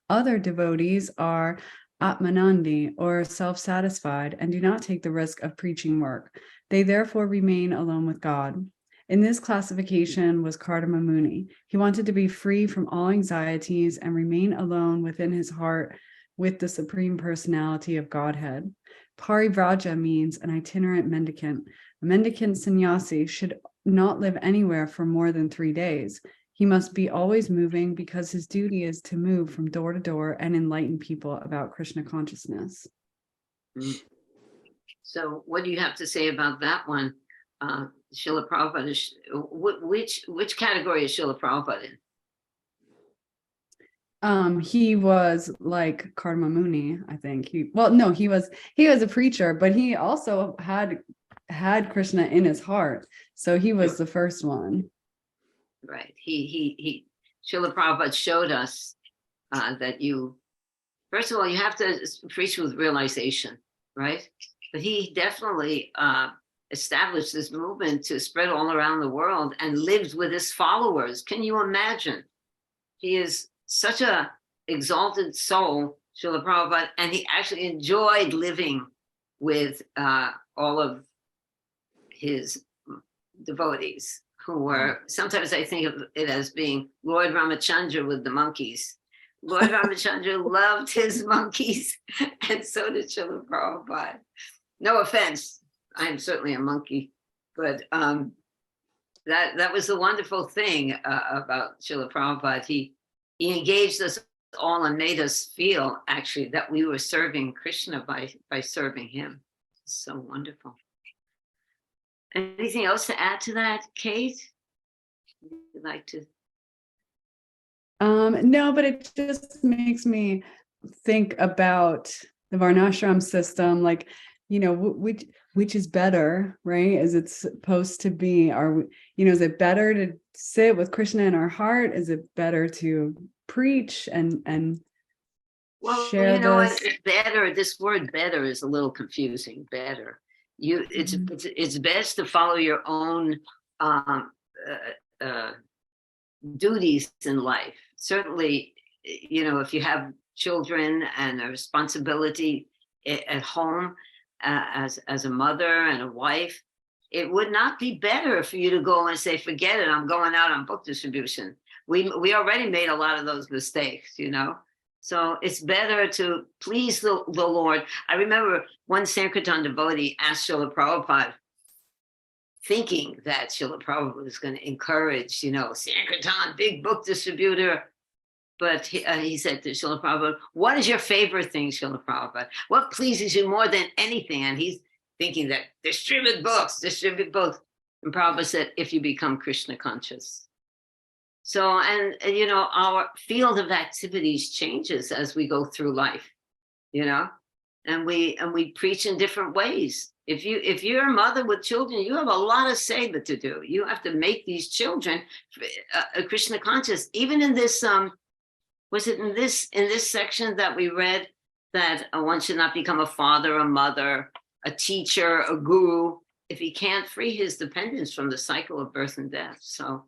Other devotees are Atmanandi, or self-satisfied, and do not take the risk of preaching work. They therefore remain alone with God. In this classification was Kardama Muni. He wanted to be free from all anxieties and remain alone within his heart with the Supreme Personality of Godhead. Parivraja means an itinerant mendicant. A mendicant sannyasi should not live anywhere for more than 3 days. He must be always moving, because his duty is to move from door to door and enlighten people about Krishna consciousness. So what do you have to say about that one? Srila Prabhupada, which category is Srila Prabhupada in? He was like Kardama Muni, I think. He was a preacher, but he also had Krishna in his heart. So he was the first one. Right. He Srila Prabhupada showed us that first of all, you have to preach with realization, right? But he definitely established this movement to spread all around the world and lived with his followers. Can you imagine? He is such a exalted soul, Srila Prabhupada, and he actually enjoyed living with all of his devotees, who were, sometimes I think of it as being Lord Ramachandra with the monkeys. Lord Ramachandra loved his monkeys, and so did Srila Prabhupada. No offense, I'm certainly a monkey, but that was the wonderful thing about Srila Prabhupada. He engaged us all and made us feel actually that we were serving Krishna by serving him. So wonderful. Anything else to add to that, Kate? You'd like to? No, but it just makes me think about the Varnashram system, like, you know, which is better, right? Is it supposed to be? Is it better to sit with Krishna in our heart? Is it better to preach and share you know this? what? Better. This word "better" is a little confusing. Better. It's best to follow your own duties in life. Certainly, you know, if you have children and a responsibility at home as a mother and a wife, it would not be better for you to go and say, forget it, I'm going out on book distribution. We already made a lot of those mistakes, you know. So it's better to please the Lord. I remember one Sankirtan devotee asked Srila Prabhupada, thinking that Srila Prabhupada was going to encourage, you know, Sankirtan, big book distributor. But he said to Srila Prabhupada, what is your favorite thing, Srila Prabhupada? What pleases you more than anything? And he's thinking that distribute books. And Prabhupada said, if you become Krishna conscious. So, and you know, our field of activities changes as we go through life, you know, and we preach in different ways. If you're a mother with children, you have a lot of seva to do. You have to make these children Krishna conscious. Even in this, was it in this section that we read that one should not become a father, a mother, a teacher, a guru, if he can't free his dependents from the cycle of birth and death. So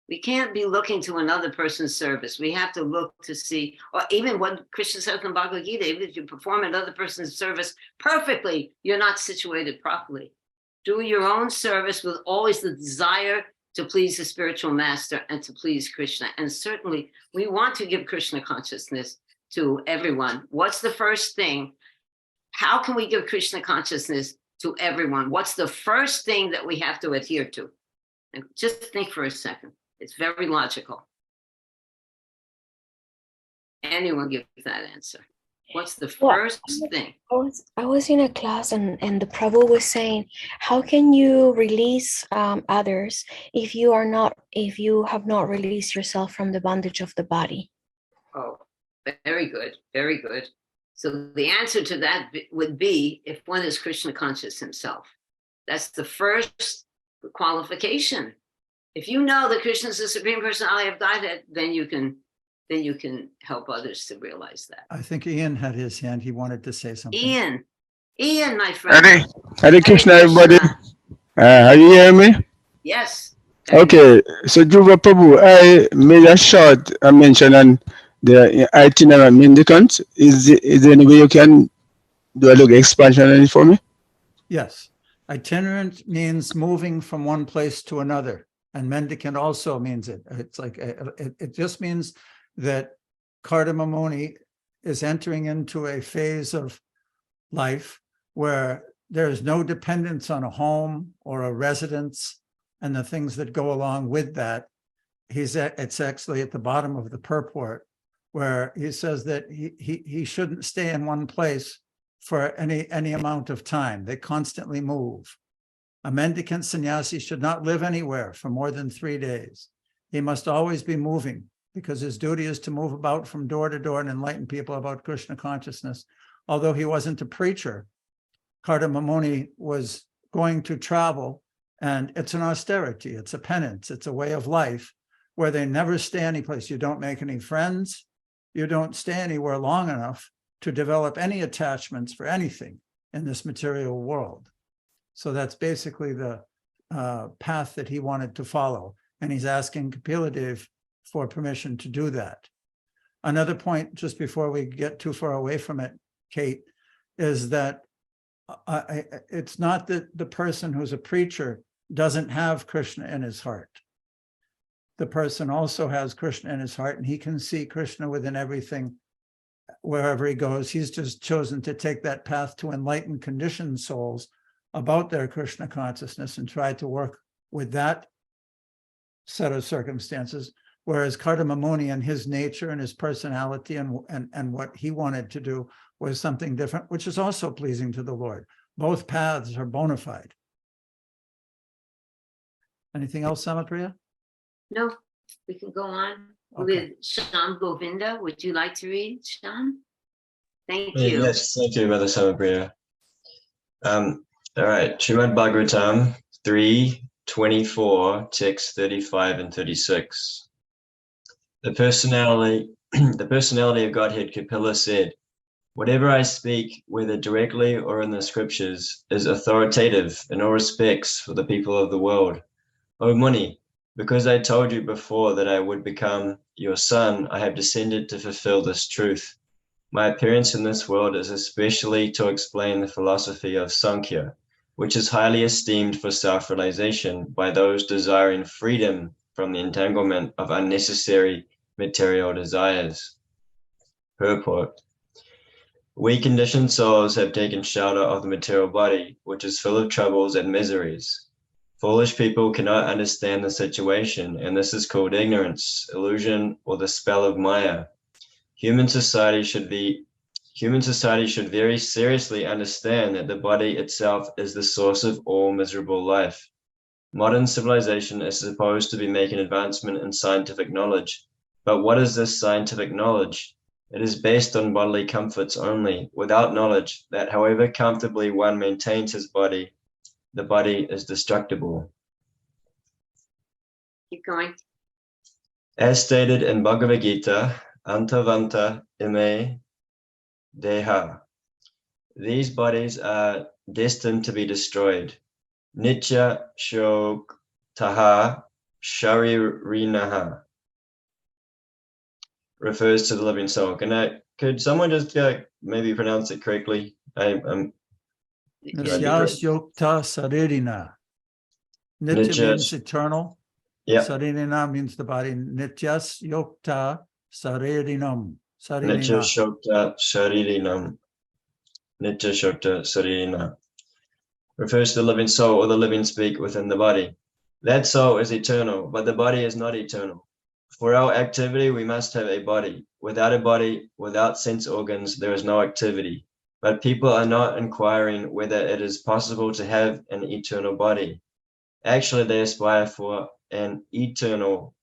we can't be looking to another person's service. We have to look to see, or even what Krishna says in Bhagavad Gita, even if you perform another person's service perfectly, you're not situated properly. Do your own service with always the desire to please the spiritual master and to please Krishna. And certainly we want to give Krishna consciousness to everyone. What's the first thing? How can we give Krishna consciousness to everyone? What's the first thing that we have to adhere to? And just think for a second. It's very logical. Anyone give that answer? What's the first thing? I was in a class and the Prabhu was saying, how can you release others if you have not released yourself from the bondage of the body? Oh, very good, very good. So the answer to that would be if one is Krishna conscious himself. That's the first qualification. If you know that Krishna is the Supreme Personality of Godhead, then you can help others to realize that. I think Ian had his hand. He wanted to say something. Ian, my friend. Hare Krishna, everybody. Are you hearing me? Yes. Okay, so Dhruva Prabhu, I made a short mention on the itinerant mendicant. Is there any way you can do a little expansion on it for me? Yes. Itinerant means moving from one place to another. And mendicant also means it. It's like, it just means that Kardama Muni is entering into a phase of life where there is no dependence on a home or a residence and the things that go along with that. It's actually at the bottom of the purport where he says that he shouldn't stay in one place for any amount of time. They constantly move. A mendicant sannyasi should not live anywhere for more than 3 days. He must always be moving because his duty is to move about from door to door and enlighten people about Krishna consciousness. Although he wasn't a preacher, Kardama Muni was going to travel, and it's an austerity, it's a penance, it's a way of life where they never stay any place. You don't make any friends, you don't stay anywhere long enough to develop any attachments for anything in this material world. So that's basically the path that he wanted to follow. And he's asking Kapiladev for permission to do that. Another point, just before we get too far away from it, Kate, is that it's not that the person who's a preacher doesn't have Krishna in his heart. The person also has Krishna in his heart, and he can see Krishna within everything, wherever he goes. He's just chosen to take that path to enlighten conditioned souls about their Krishna consciousness and try to work with that set of circumstances. Whereas Kardama Muni and his nature and his personality and what he wanted to do was something different, which is also pleasing to the Lord. Both paths are bona fide. Anything else, Samapriya? No, we can go on Okay. with Shyam Govinda. Would you like to read, Shyam? Thank you. Yes, thank you, Mother Samapriya. All right, Srimad Bhagavatam 3:24, text 35 and 36. The personality of Godhead Kapila said, "Whatever I speak, whether directly or in the scriptures, is authoritative in all respects for the people of the world. O Muni, because I told you before that I would become your son, I have descended to fulfill this truth. My appearance in this world is especially to explain the philosophy of Sankhya, which is highly esteemed for self-realization by those desiring freedom from the entanglement of unnecessary material desires." Purport. We conditioned souls have taken shelter of the material body, which is full of troubles and miseries. Foolish people cannot understand the situation, and this is called ignorance, illusion, or the spell of Maya. Human society should very seriously understand that the body itself is the source of all miserable life. Modern civilization is supposed to be making advancement in scientific knowledge. But what is this scientific knowledge? It is based on bodily comforts only, without knowledge that however comfortably one maintains his body, the body is destructible. Keep going. As stated in Bhagavad Gita, Antavanta ime deha. These bodies are destined to be destroyed. Nitya shok taha sharirinaha. Refers to the living soul. Could someone just maybe pronounce it correctly? Nityas yokta saririna. Nitya Nitya- means eternal. Yeah, Saririna means the body. Nityas yokta saririnam. Nitya Saririna. shokta sharirinam. Nitya shokta saririna. Refers to the living soul or the living speak within the body. That soul is eternal, but the body is not eternal. For our activity, we must have a body. Without a body, without sense organs, there is no activity. But people are not inquiring whether it is possible to have an eternal body. Actually, they aspire for an eternal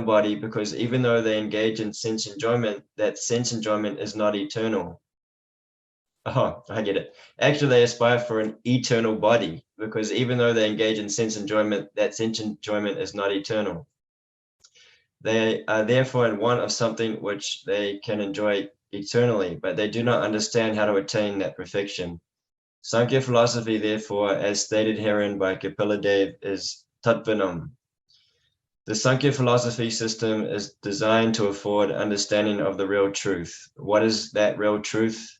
body because even though they engage in sense enjoyment, that sense enjoyment is not eternal. Oh, I get it. Actually, they aspire for an eternal body because even though they engage in sense enjoyment, that sense enjoyment is not eternal. They are therefore in want of something which they can enjoy eternally, but they do not understand how to attain that perfection. Sankhya philosophy, therefore, as stated herein by Kapiladev, is Tattvanam. The Sankhya philosophy system is designed to afford understanding of the real truth. What is that real truth?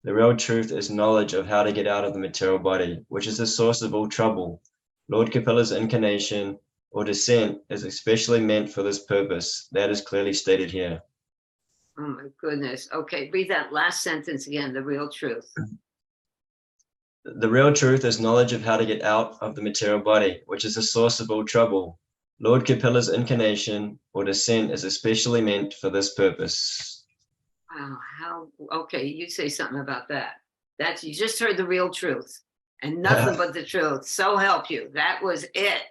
The real truth is knowledge of how to get out of the material body, which is the source of all trouble. Lord Kapila's incarnation or descent is especially meant for this purpose. That is clearly stated here. Oh my goodness. Okay, read that last sentence again, the real truth. The real truth is knowledge of how to get out of the material body, which is the source of all trouble. Lord Kapila's incarnation or descent is especially meant for this purpose. Wow, okay, you say something about that. You just heard the real truth and nothing but the truth. So help you. That was it.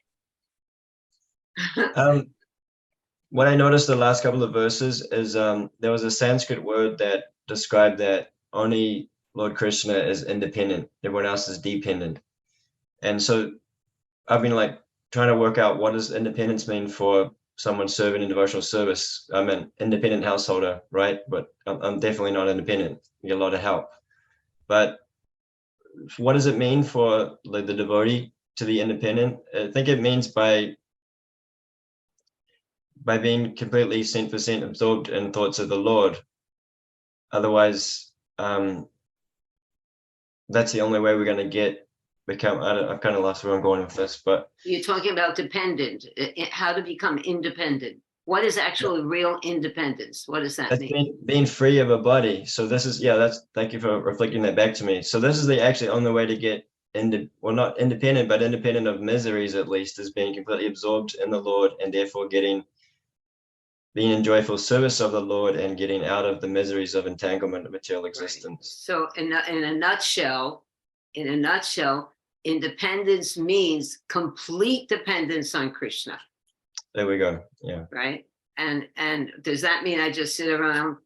What I noticed the last couple of verses is there was a Sanskrit word that described that only Lord Krishna is independent, everyone else is dependent. And so I've been like trying to work out what does independence mean for someone serving in devotional service. I'm an independent householder, right? But I'm definitely not independent. I get a lot of help. But what does it mean for like the devotee to be independent? I think it means by being completely 100% absorbed in thoughts of the Lord. Otherwise, that's the only way we're going to become. I've kind of lost where I'm going with this, but You're talking about dependent, how to become independent. What is actually real independence? What does that that's mean? being free of a body. So this is, thank you for reflecting that back to me. So this is the actually only way to get not independent, but independent of miseries, at least, is being completely absorbed in the Lord, and therefore being in joyful service of the Lord and getting out of the miseries of entanglement of material existence. So in a nutshell, independence means complete dependence on Krishna, There we go. Yeah. right? And does that mean I just sit around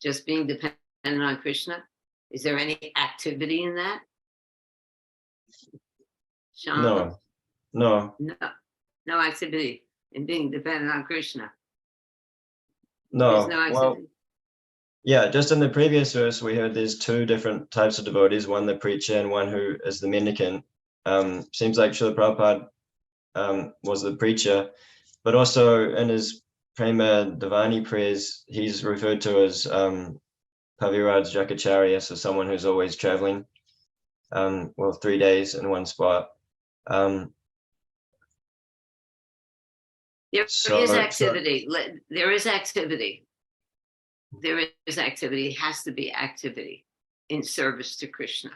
just being dependent on Krishna? Is there any activity in that? Sean? No. No activity in being dependent on Krishna. No. There's no Well, activity. yeah, just in the previous verse, we heard there's two different types of devotees, one the preacher and one who is the mendicant. Seems like Srila Prabhupada was the preacher, but also in his Prema Divani prayers, he's referred to as Paviraj Jakacharya, so someone who's always traveling, 3 days in one spot. There is activity. There is activity. There is activity. It has to be activity in service to Krishna.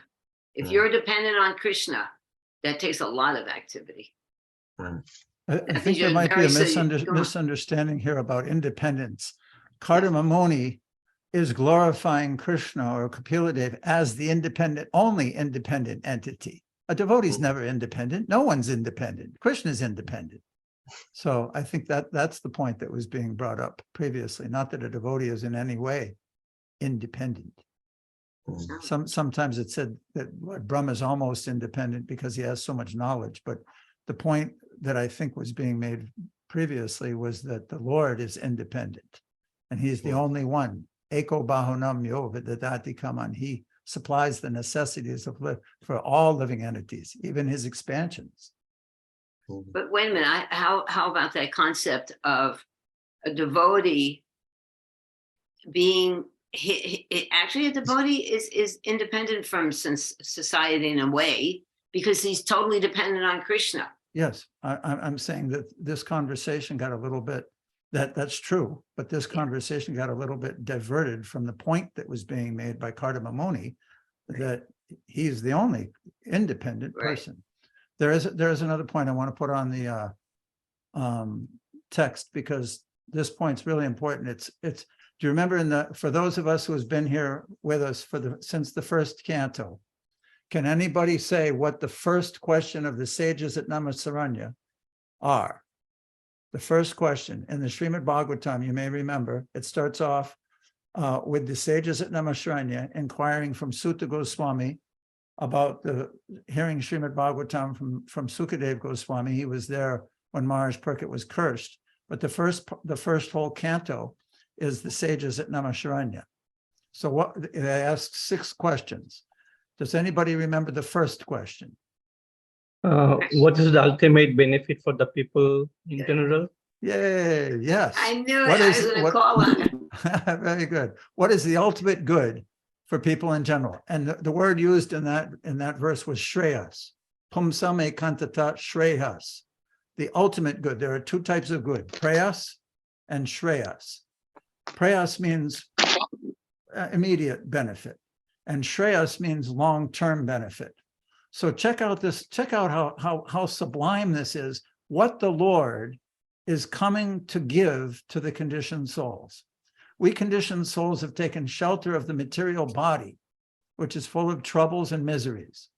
If you're dependent on Krishna, that takes a lot of activity. I think there might be a misunderstanding here about independence. Kardama Muni is glorifying Krishna or Kapila Dev as the only independent entity. A devotee is never independent. No one's independent. Krishna is independent. So I think that's the point that was being brought up previously, not that a devotee is in any way independent. Sometimes it's said that Brahma is almost independent because he has so much knowledge, but the point that I think was being made previously was that the Lord is independent and he's the only one. Eko bahunam yo vidadati kaman. He supplies the necessities for all living entities, even his expansions. But wait a minute, how about that concept of a devotee being, actually a devotee is independent from society in a way, because he's totally dependent on Krishna. Yes, I'm saying that this conversation got a little bit, that's true, but this conversation got a little bit diverted from the point that was being made by Kardama Muni, that he's the only independent person. There is another point I want to put on the text, because this point's really important. Do you remember for those of us who has been here with us since the first canto, can anybody say what the first question of the sages at Namasaranya are? The first question in the Srimad Bhagavatam, you may remember, it starts off with the sages at Namasaranya inquiring from Sutta Goswami about hearing Srimad Bhagavatam from Sukadev Goswami. He was there when Maharaj Parikshit was cursed. But the first whole canto is the sages at Namasaranya. So they asked 6 questions. Does anybody remember the first question? What is the ultimate benefit for the people in general? Yay, yes. I knew it. I was going to call on it. Very good. What is the ultimate good for people in general? And the word used in that verse was shreyas. Pumsame kantata shreyas. The ultimate good. There are 2 types of good, prayas and shreyas. Prayas means immediate benefit, and shreyas means long-term benefit. So check out how sublime this is, what the Lord is coming to give to the conditioned souls. We conditioned souls have taken shelter of the material body, which is full of troubles and miseries.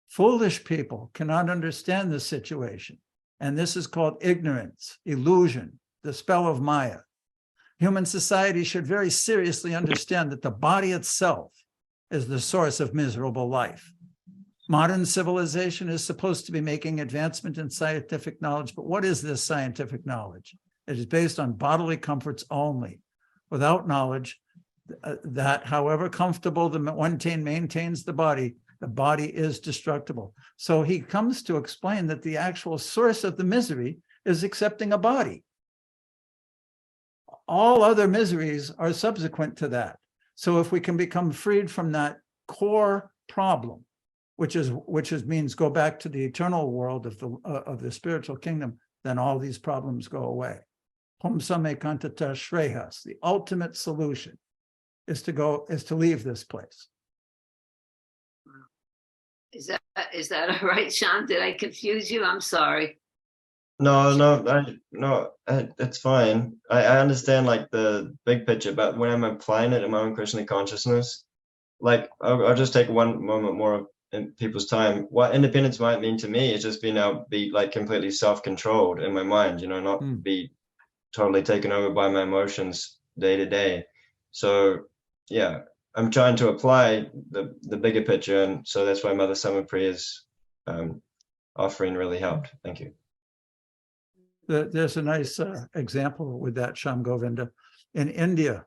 Foolish people cannot understand this situation, and this is called ignorance, illusion, the spell of Maya. Human society should very seriously understand that the body itself is the source of miserable life. Modern civilization is supposed to be making advancement in scientific knowledge, but what is this scientific knowledge? It is based on bodily comforts only, without knowledge that however comfortable the one maintains the body, The body is destructible. So he comes to explain that the actual source of the misery is accepting a body. All other miseries are subsequent to that. So if we can become freed from that core problem, which means go back to the eternal world of the spiritual kingdom, then all these problems go away. Hum same kantata shreyas. The ultimate solution is to leave this place. Is that all right, Sean? Did I confuse you? I'm sorry. No, it's fine. I understand like the big picture, but when I'm applying it in my own Krishna consciousness, like I'll just take one moment more in people's time. What independence might mean to me is just being able to be like completely self-controlled in my mind, not be totally taken over by my emotions day to day. So yeah, I'm trying to apply the bigger picture, and so that's why Mother Summer Prayer's offering really helped. Thank you. There's a nice example with that, Sham Govinda. In India,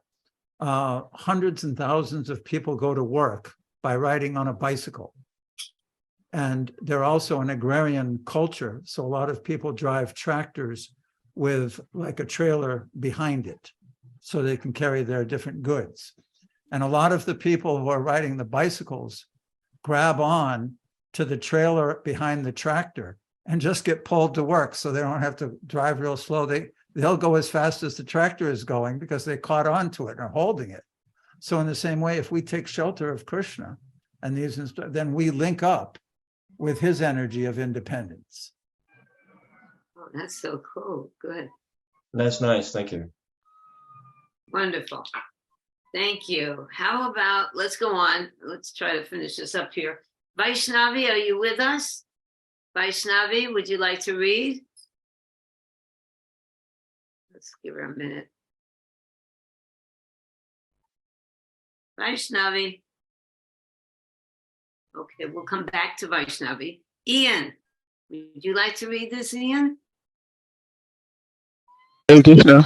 hundreds and thousands of people go to work by riding on a bicycle. And they're also an agrarian culture. So a lot of people drive tractors with like a trailer behind it so they can carry their different goods. And a lot of the people who are riding the bicycles grab on to the trailer behind the tractor and just get pulled to work, so they don't have to drive real slow. They'll go as fast as the tractor is going because they caught on to it and are holding it. So in the same way, if we take shelter of Krishna and then we link up with his energy of independence. Oh, that's so cool. Good. That's nice. Thank you. Wonderful. Thank you. How about, let's go on. Let's try to finish this up here. Vaishnavi, are you with us? Vaishnavi, would you like to read? Let's give her a minute. Vaishnavi. Okay, we'll come back to Vaishnavi. Ian, would you like to read this, Ian? Krishna.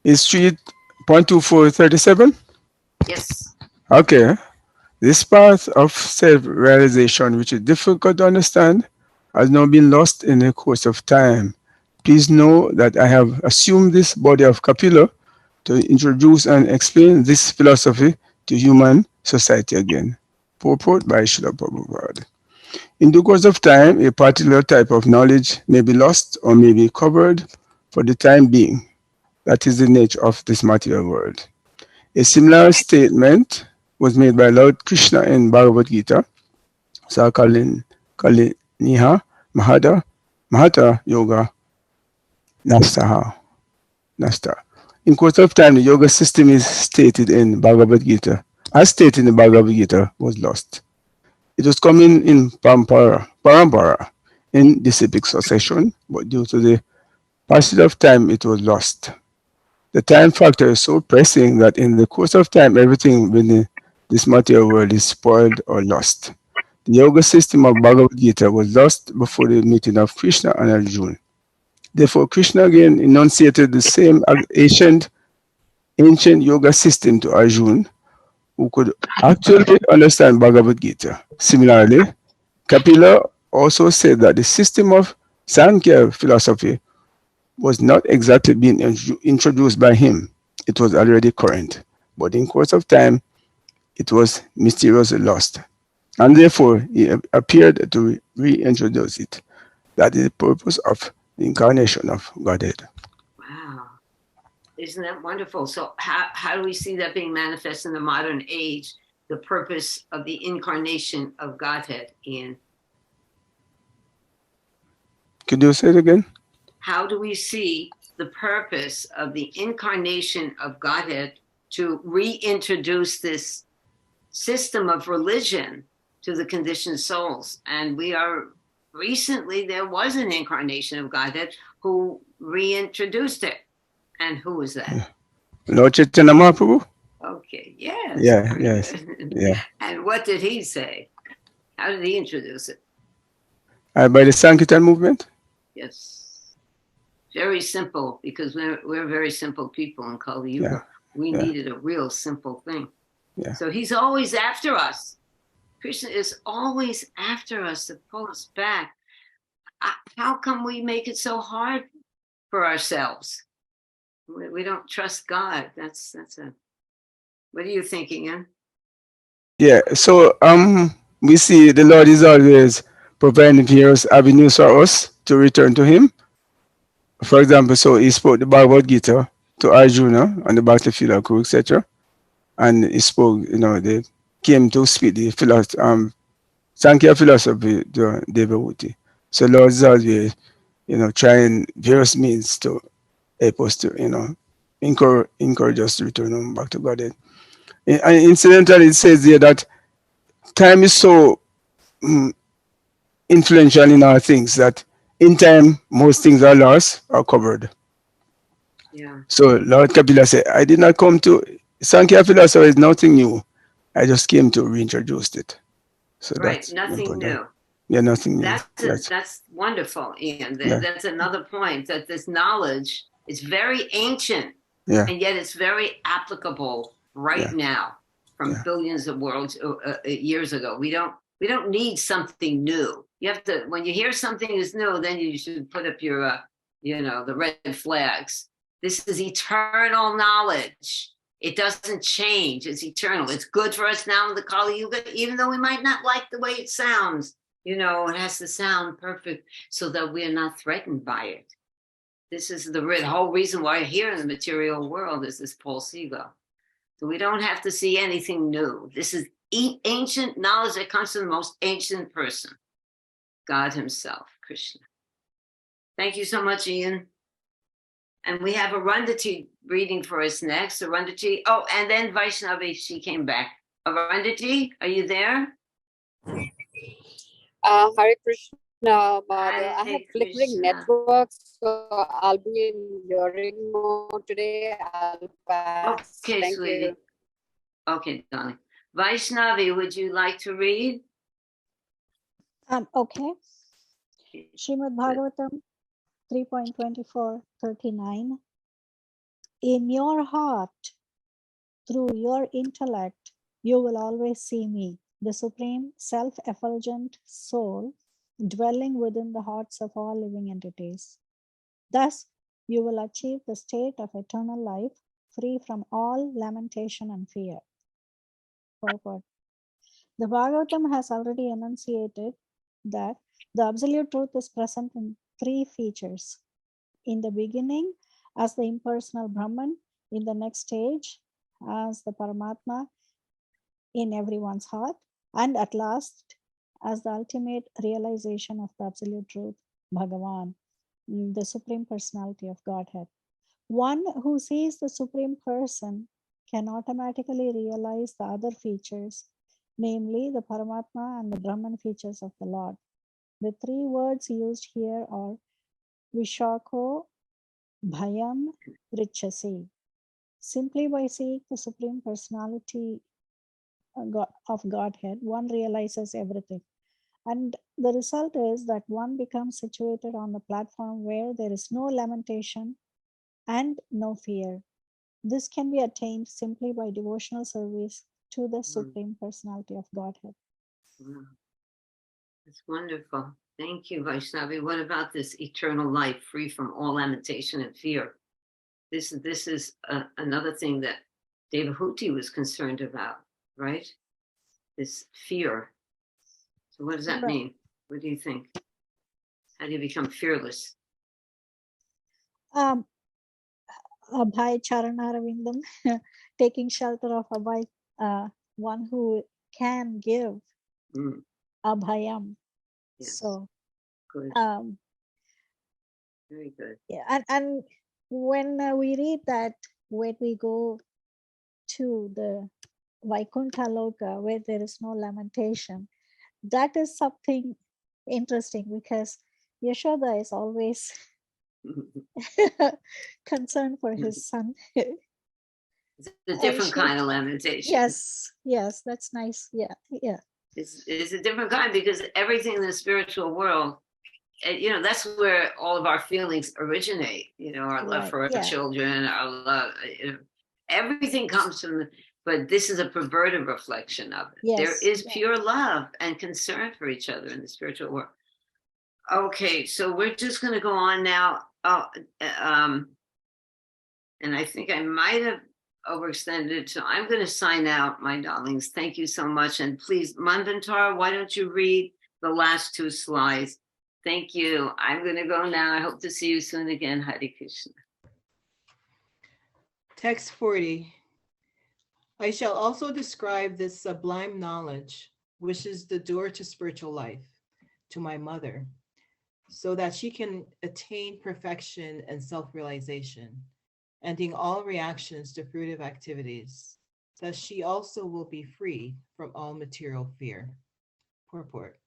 Is 3.2437? Yes. Okay. This path of self-realization, which is difficult to understand, has now been lost in the course of time. Please know that I have assumed this body of Kapila to introduce and explain this philosophy to human society again. Purport by Srila Prabhupada. In due course of time, a particular type of knowledge may be lost or may be covered for the time being. That is the nature of this material world. A similar statement was made by Lord Krishna in Bhagavad Gita, Sakaliniha Mahata Yoga Nasta. In course of time, the yoga system is stated in Bhagavad Gita, as stated in the Bhagavad Gita, was lost. It was coming in parampara, in disciplic succession, but due to the passage of time, it was lost. The time factor is so pressing that in the course of time, everything within this material world is spoiled or lost. The yoga system of Bhagavad Gita was lost before the meeting of Krishna and Arjuna. Therefore, Krishna again enunciated the same ancient yoga system to Arjuna, who could actually understand Bhagavad Gita. Similarly, Kapila also said that the system of Sankhya philosophy was not exactly being introduced by him. It was already current, but in course of time, it was mysteriously lost. And therefore, he appeared to reintroduce it. That is the purpose of the incarnation of Godhead. Wow. Isn't that wonderful? So how do we see that being manifest in the modern age, the purpose of the incarnation of Godhead, Ian? Could you say it again? How do we see the purpose of the incarnation of Godhead to reintroduce this system of religion to the conditioned souls? And recently there was an incarnation of Godhead who reintroduced it. And who was that? Lord Chaitanya Mahaprabhu? Okay, yes. Yeah, yes. Yeah. And what did he say? How did he introduce it? By the Sankirtan movement? Yes. Very simple, because we're very simple people in Kali Yuga. We needed a real simple thing. Yeah. So he's always after us. Krishna is always after us to pull us back. How come we make it so hard for ourselves? We don't trust God. That's a. What are you thinking, Ian? Yeah, so we see the Lord is always providing various avenues for us to return to Him. For example, so He spoke the Bhagavad Gita to Arjuna on the battlefield of Kuru, etc. And He spoke, they came to speak the Sankhya philosophy to Devavati. So Lord is always, trying various means to help us to, encourage us to return back to God. And incidentally, it says here that time is so influential in our things that in time, most things are lost or covered. Yeah. So Lord Kapila said, I did not come to, Sankhya philosophy is nothing new. I just came to reintroduce it. So Right, that's nothing important. new. Yeah, nothing new. That's wonderful, Ian. Yeah. That's another point, that this knowledge is very ancient, Yeah. and yet it's very applicable right Yeah. now from Yeah. billions of years ago. We don't need something new. You have to, when you hear something is new, then you should put up your the red flags. This is eternal knowledge. It doesn't change. It's eternal. It's good for us now in the Kali Yuga, even though we might not like the way it sounds. It has to sound perfect so that we're not threatened by it. This is the whole reason why here in the material world is this false ego. So we don't have to see anything new. This is ancient knowledge that comes from the most ancient person, God Himself, Krishna. Thank you so much, Ian. And we have Arundhati reading for us next. Arundhati. Oh, and then Vaishnavi, she came back. Arundhati, are you there? Hare Krishna, Mother. Hare I have flickering Krishna. network, so I'll be in hearing mode today. I'll pass. Okay, Thank sweetie. you. Okay, darling. Vaishnavi, would you like to read? Okay. Srimad Bhagavatam 3.24:39. In your heart, through your intellect, you will always see me, the supreme self-effulgent soul dwelling within the hearts of all living entities. Thus, you will achieve the state of eternal life, free from all lamentation and fear. Purport. The Bhagavatam has already enunciated that the absolute truth is present in three features. In the beginning, as the impersonal Brahman, in the next stage, as the Paramatma in everyone's heart, and at last, as the ultimate realization of the absolute truth, Bhagavan, the Supreme Personality of Godhead. One who sees the Supreme Person can automatically realize the other features, namely the Paramatma and the Brahman features of the Lord. The three words used here are Vishakho, Bhayam, Richasi. Simply by seeing the Supreme Personality of Godhead, one realizes everything. And the result is that one becomes situated on the platform where there is no lamentation and no fear. This can be attained simply by devotional service to the Supreme Personality of Godhead. That's wonderful. Thank you, Vaishnavi. What about this eternal life, free from all lamentation and fear? This is another thing that Devahuti was concerned about, right? This fear. So what does that mean? What do you think? How do you become fearless? Abhay Charanaravindam, taking shelter of Abhay, one who can give Abhayam. Yes. So, good. Very good. Yeah, and when we read that, when we go to the Vaikuntha Loka, where there is no lamentation, that is something interesting because Yashoda is always concerned for his son. It's a different kind of lamentation. Yes, that's nice. Yeah. It's a different kind because everything in the spiritual world, that's where all of our feelings originate. Our love for our children, our love, everything comes from but this is a perverted reflection of it. There Yes, is yes. pure love and concern for each other in the spiritual world. Okay, so we're just going to go on now. And I think I might have overextended it, so I'm going to sign out, my darlings. Thank you so much. And please, Manvantara, why don't you read the last two slides? Thank you. I'm going to go now. I hope to see you soon again. Hare Krishna. Text 40. I shall also describe this sublime knowledge, which is the door to spiritual life, to my mother, so that she can attain perfection and self-realization, ending all reactions to fruitive activities. Thus she also will be free from all material fear. Purport.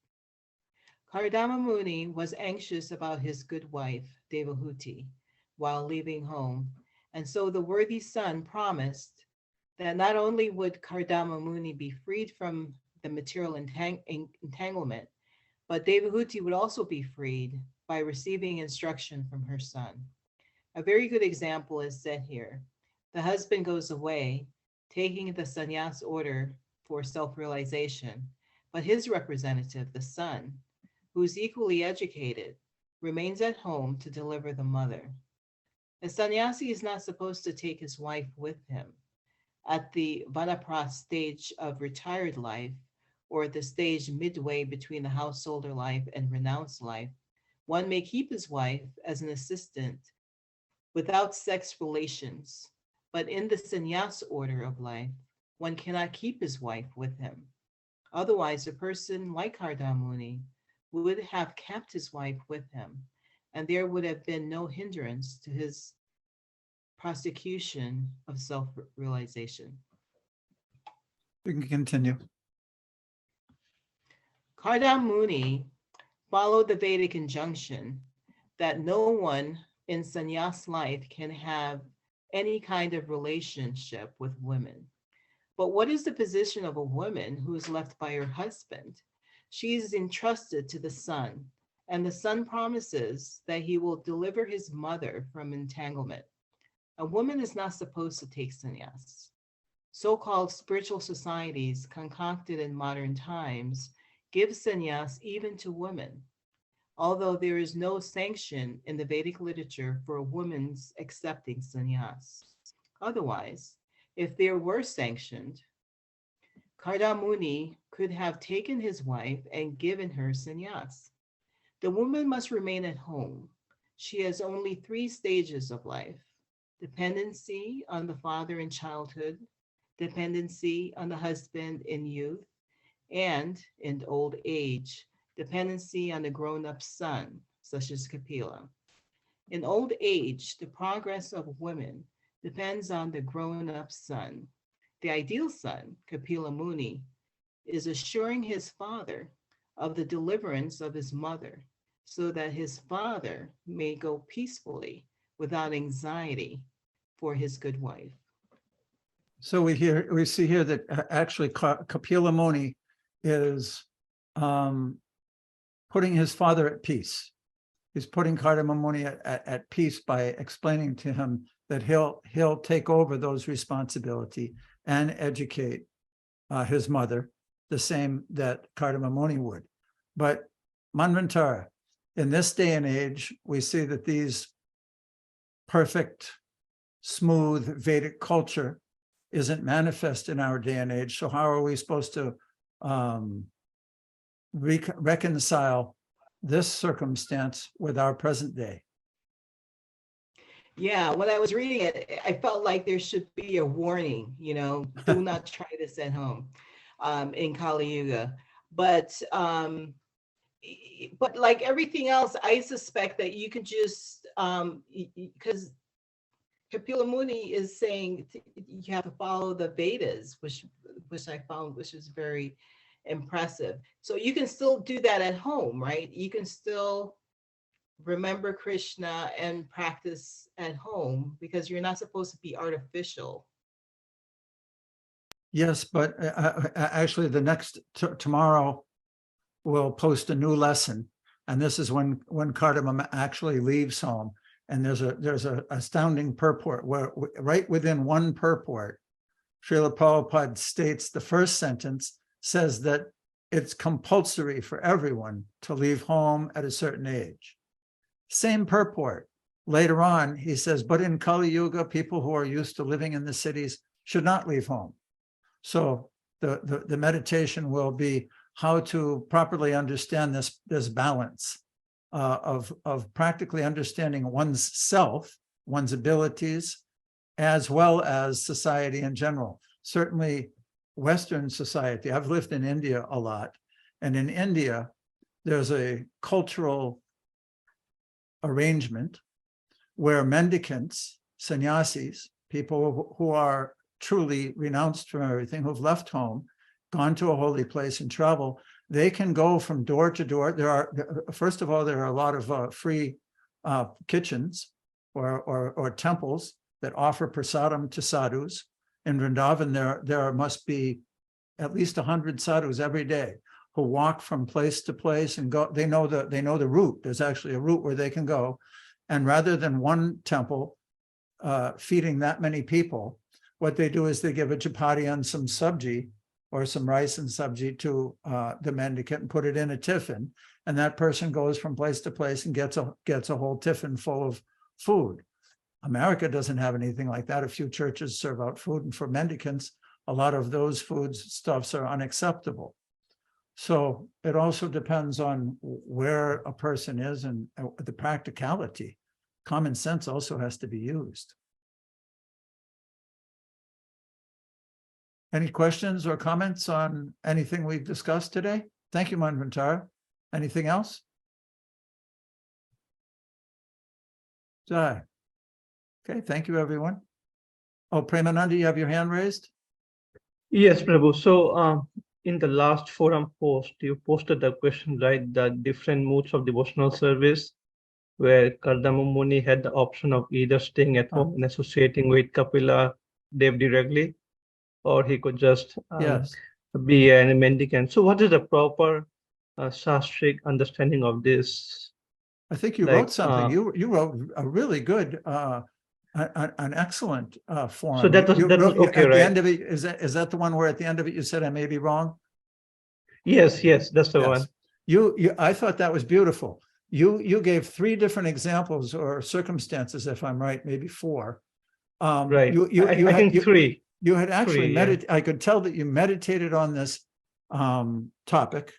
Kardama Muni was anxious about his good wife, Devahuti, while leaving home, and so the worthy son promised that not only would Kardama Muni be freed from the material entanglement, but Devahuti would also be freed by receiving instruction from her son. A very good example is set here. The husband goes away, taking the sannyas order for self-realization, but his representative, the son, who's equally educated, remains at home to deliver the mother. A sannyasi is not supposed to take his wife with him. At the Vanapras stage of retired life, or the stage midway between the householder life and renounced life, one may keep his wife as an assistant without sex relations, but in the sannyas order of life, one cannot keep his wife with him. Otherwise, a person like Kardama Muni would have kept his wife with him, and there would have been no hindrance to his prosecution of self-realization. You can continue. Kardama Muni followed the Vedic injunction that no one in sannyas life can have any kind of relationship with women. But what is the position of a woman who is left by her husband? She is entrusted to the son, and the son promises that he will deliver his mother from entanglement. A woman is not supposed to take sannyas. So-called spiritual societies concocted in modern times give sannyas even to women, although there is no sanction in the Vedic literature for a woman's accepting sannyas. Otherwise, if there were sanctioned, Kardama Muni could have taken his wife and given her sannyas. The woman must remain at home. She has only 3 stages of life: dependency on the father in childhood, dependency on the husband in youth, and in old age, dependency on the grown-up son, such as Kapila. In old age, the progress of women depends on the grown-up son. The ideal son, Kapila Muni, is assuring his father of the deliverance of his mother, so that his father may go peacefully without anxiety for his good wife. So we see here that actually Kapila Muni is putting his father at peace. He's putting Kardama Muni at peace by explaining to him that he'll take over those responsibility and educate his mother the same that Kardama Muni would. But Manvantara, in this day and age, we see that these perfect, smooth Vedic culture isn't manifest in our day and age. So how are we supposed to reconcile this circumstance with our present day? Yeah, when I was reading it, I felt like there should be a warning, do not try this at home in Kali Yuga. But like everything else, I suspect that you can just, because Kapila Muni is saying you have to follow the Vedas, which I found, which is very impressive. So you can still do that at home, right? You can still remember Krishna and practice at home, because you're not supposed to be artificial. Yes, but actually the next tomorrow we'll post a new lesson, and this is when Kardama actually leaves home, and there's a astounding purport where right within one purport Srila Prabhupada states the first sentence says that it's compulsory for everyone to leave home at a certain age. Same purport. Later on, he says, but in Kali Yuga, people who are used to living in the cities should not leave home. So the meditation will be how to properly understand this balance of practically understanding one's self, one's abilities, as well as society in general. Certainly Western society. I've lived in India a lot, and in India, there's a cultural arrangement where mendicants, sannyasis, people who are truly renounced from everything, who've left home, gone to a holy place and travel, they can go from door to door. There are, first of all, there are a lot of free kitchens or temples that offer prasadam to sadhus. In Vrindavan, there must be at least 100 sadhus every day who walk from place to place and go. They know the route. There's actually a route where they can go, and rather than one temple feeding that many people, what they do is they give a chapati and some sabji or some rice and sabji to the mendicant and put it in a tiffin, and that person goes from place to place and gets a whole tiffin full of food. America doesn't have anything like that. A few churches serve out food, and for mendicants, a lot of those foodstuffs are unacceptable. So it also depends on where a person is and the practicality. Common sense also has to be used. Any questions or comments on anything we've discussed today? Thank you, Manvantara. Anything else? Jai. Okay, thank you, everyone. Oh, Premananda, you have your hand raised? Yes, Prabhu. So in the last forum post, you posted the question, right? The different modes of devotional service, where Kardama Muni had the option of either staying at home and associating with Kapila Dev directly, or he could just Yes. be a mendicant. So what is the proper shastric understanding of this? I think you Like, wrote something. You wrote a really good, an excellent form. So that was You that was wrote, okay, at the right? end of it, is that the one where at the end of it you said I may be wrong? Yes, that's the one. I thought that was beautiful. You gave 3 different examples or circumstances, if I'm right, maybe 4. Right. I think 3. You had actually 3, yeah. I could tell that you meditated on this topic.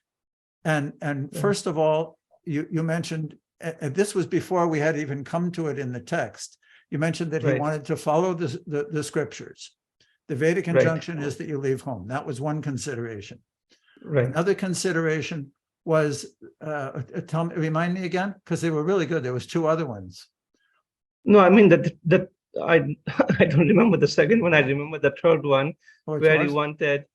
And first of all, you mentioned, this was before we had even come to it in the text. You mentioned that he Right. wanted to follow the scriptures. The Vedic Right. injunction is that you leave home. That was one consideration. Right. Another consideration was, remind me again, because they were really good. There was 2 other ones. No, I mean that I I don't remember the second one. I remember the third one, Which where he was? wanted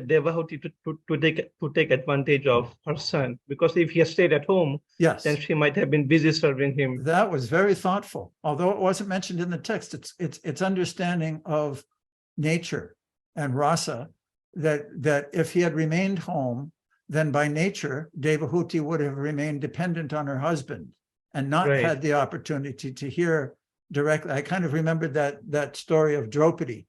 Devahuti to take advantage of her son, because if he had stayed at home, Yes. then she might have been busy serving him. That was very thoughtful. Although it wasn't mentioned in the text, it's understanding of nature and rasa, that if he had remained home, then by nature, Devahuti would have remained dependent on her husband and not Right. had the opportunity to hear directly. I kind of remembered that story of Draupadi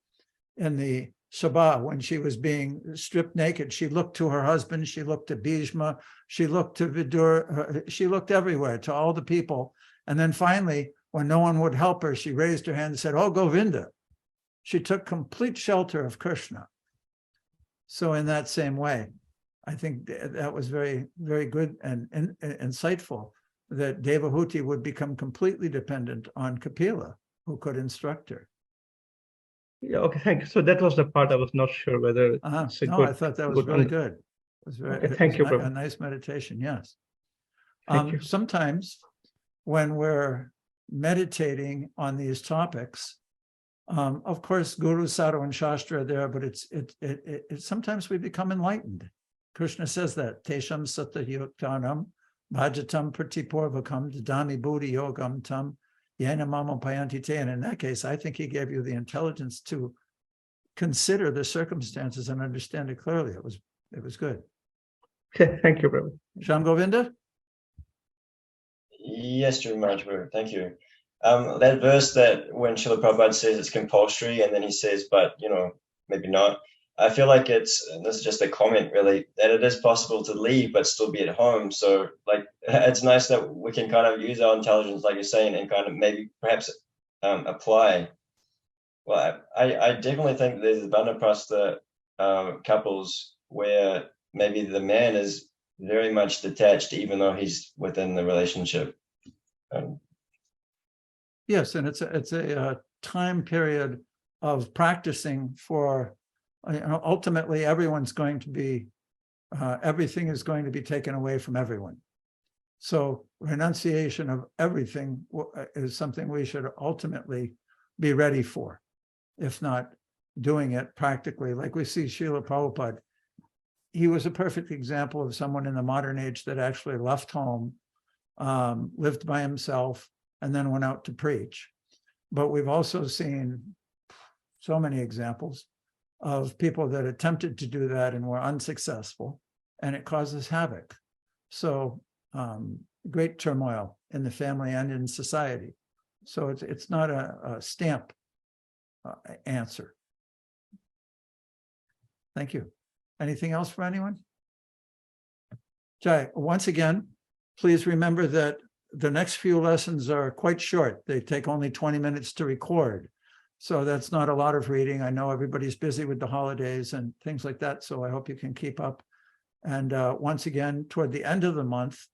in the Sabha, when she was being stripped naked. She looked to her husband, she looked to Bhishma, she looked to Vidur, she looked everywhere, to all the people. And then finally, when no one would help her, she raised her hand and said, "Oh, Govinda." She took complete shelter of Krishna. So in that same way, I think that was very, very good and insightful, that Devahuti would become completely dependent on Kapila, who could instruct her. Yeah, okay, thank you. So that was the part I was not sure whether it's a No, good. I thought that was really good. It was very, Okay, thank you, a Prabhu. nice meditation, yes. Thank you. Sometimes when we're meditating on these topics, of course, Guru, Sadhu, and Shastra are there, but it's sometimes we become enlightened. Krishna says that, Tesham Sata Yuktanam, Bhajatam Pratipurvakam, Dadami Buddhi Yogam Tam, Yena Mama Payanti Te. And in that case, I think he gave you the intelligence to consider the circumstances and understand it clearly. It was good. Okay, thank you, Prabhu. Sham Govinda? Yes, Maharaj, thank you. That verse that when Srila Prabhupada says it's compulsory, and then he says, but maybe not. I feel like this is just a comment really, that it is possible to leave but still be at home. So like, it's nice that we can kind of use our intelligence, like you're saying, and kind of maybe perhaps apply. Well, I definitely think there's Vanaprastha couples where maybe the man is very much detached, even though he's within the relationship. Yes, and it's a time period of practicing for, ultimately everyone's going to be, everything is going to be taken away from everyone. So renunciation of everything is something we should ultimately be ready for, if not doing it practically. Like we see Srila Prabhupada, he was a perfect example of someone in the modern age that actually left home, lived by himself, and then went out to preach. But we've also seen so many examples of people that attempted to do that and were unsuccessful, and it causes havoc. So great turmoil in the family and in society. So it's not a stamp answer. Thank you. Anything else for anyone? Jai, once again, please remember that the next few lessons are quite short. They take only 20 minutes to record. So that's not a lot of reading. I know everybody's busy with the holidays and things like that, so I hope you can keep up. And once again, toward the end of the month,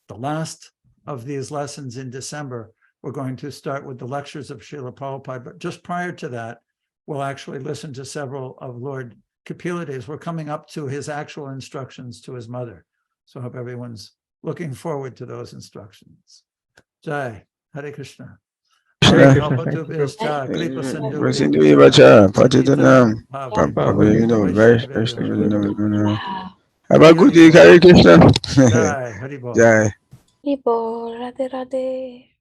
the last of these lessons in December, we're going to start with the lectures of Srila Prabhupada. But just prior to that, we'll actually listen to several of Lord Kapilades. We're coming up to his actual instructions to his mother. So I hope everyone's looking forward to those instructions. Jai, Hare Krishna. Have a good day, Hare Krishna. Jai, Haribol. Jai. Ibo, Radhe Radhe.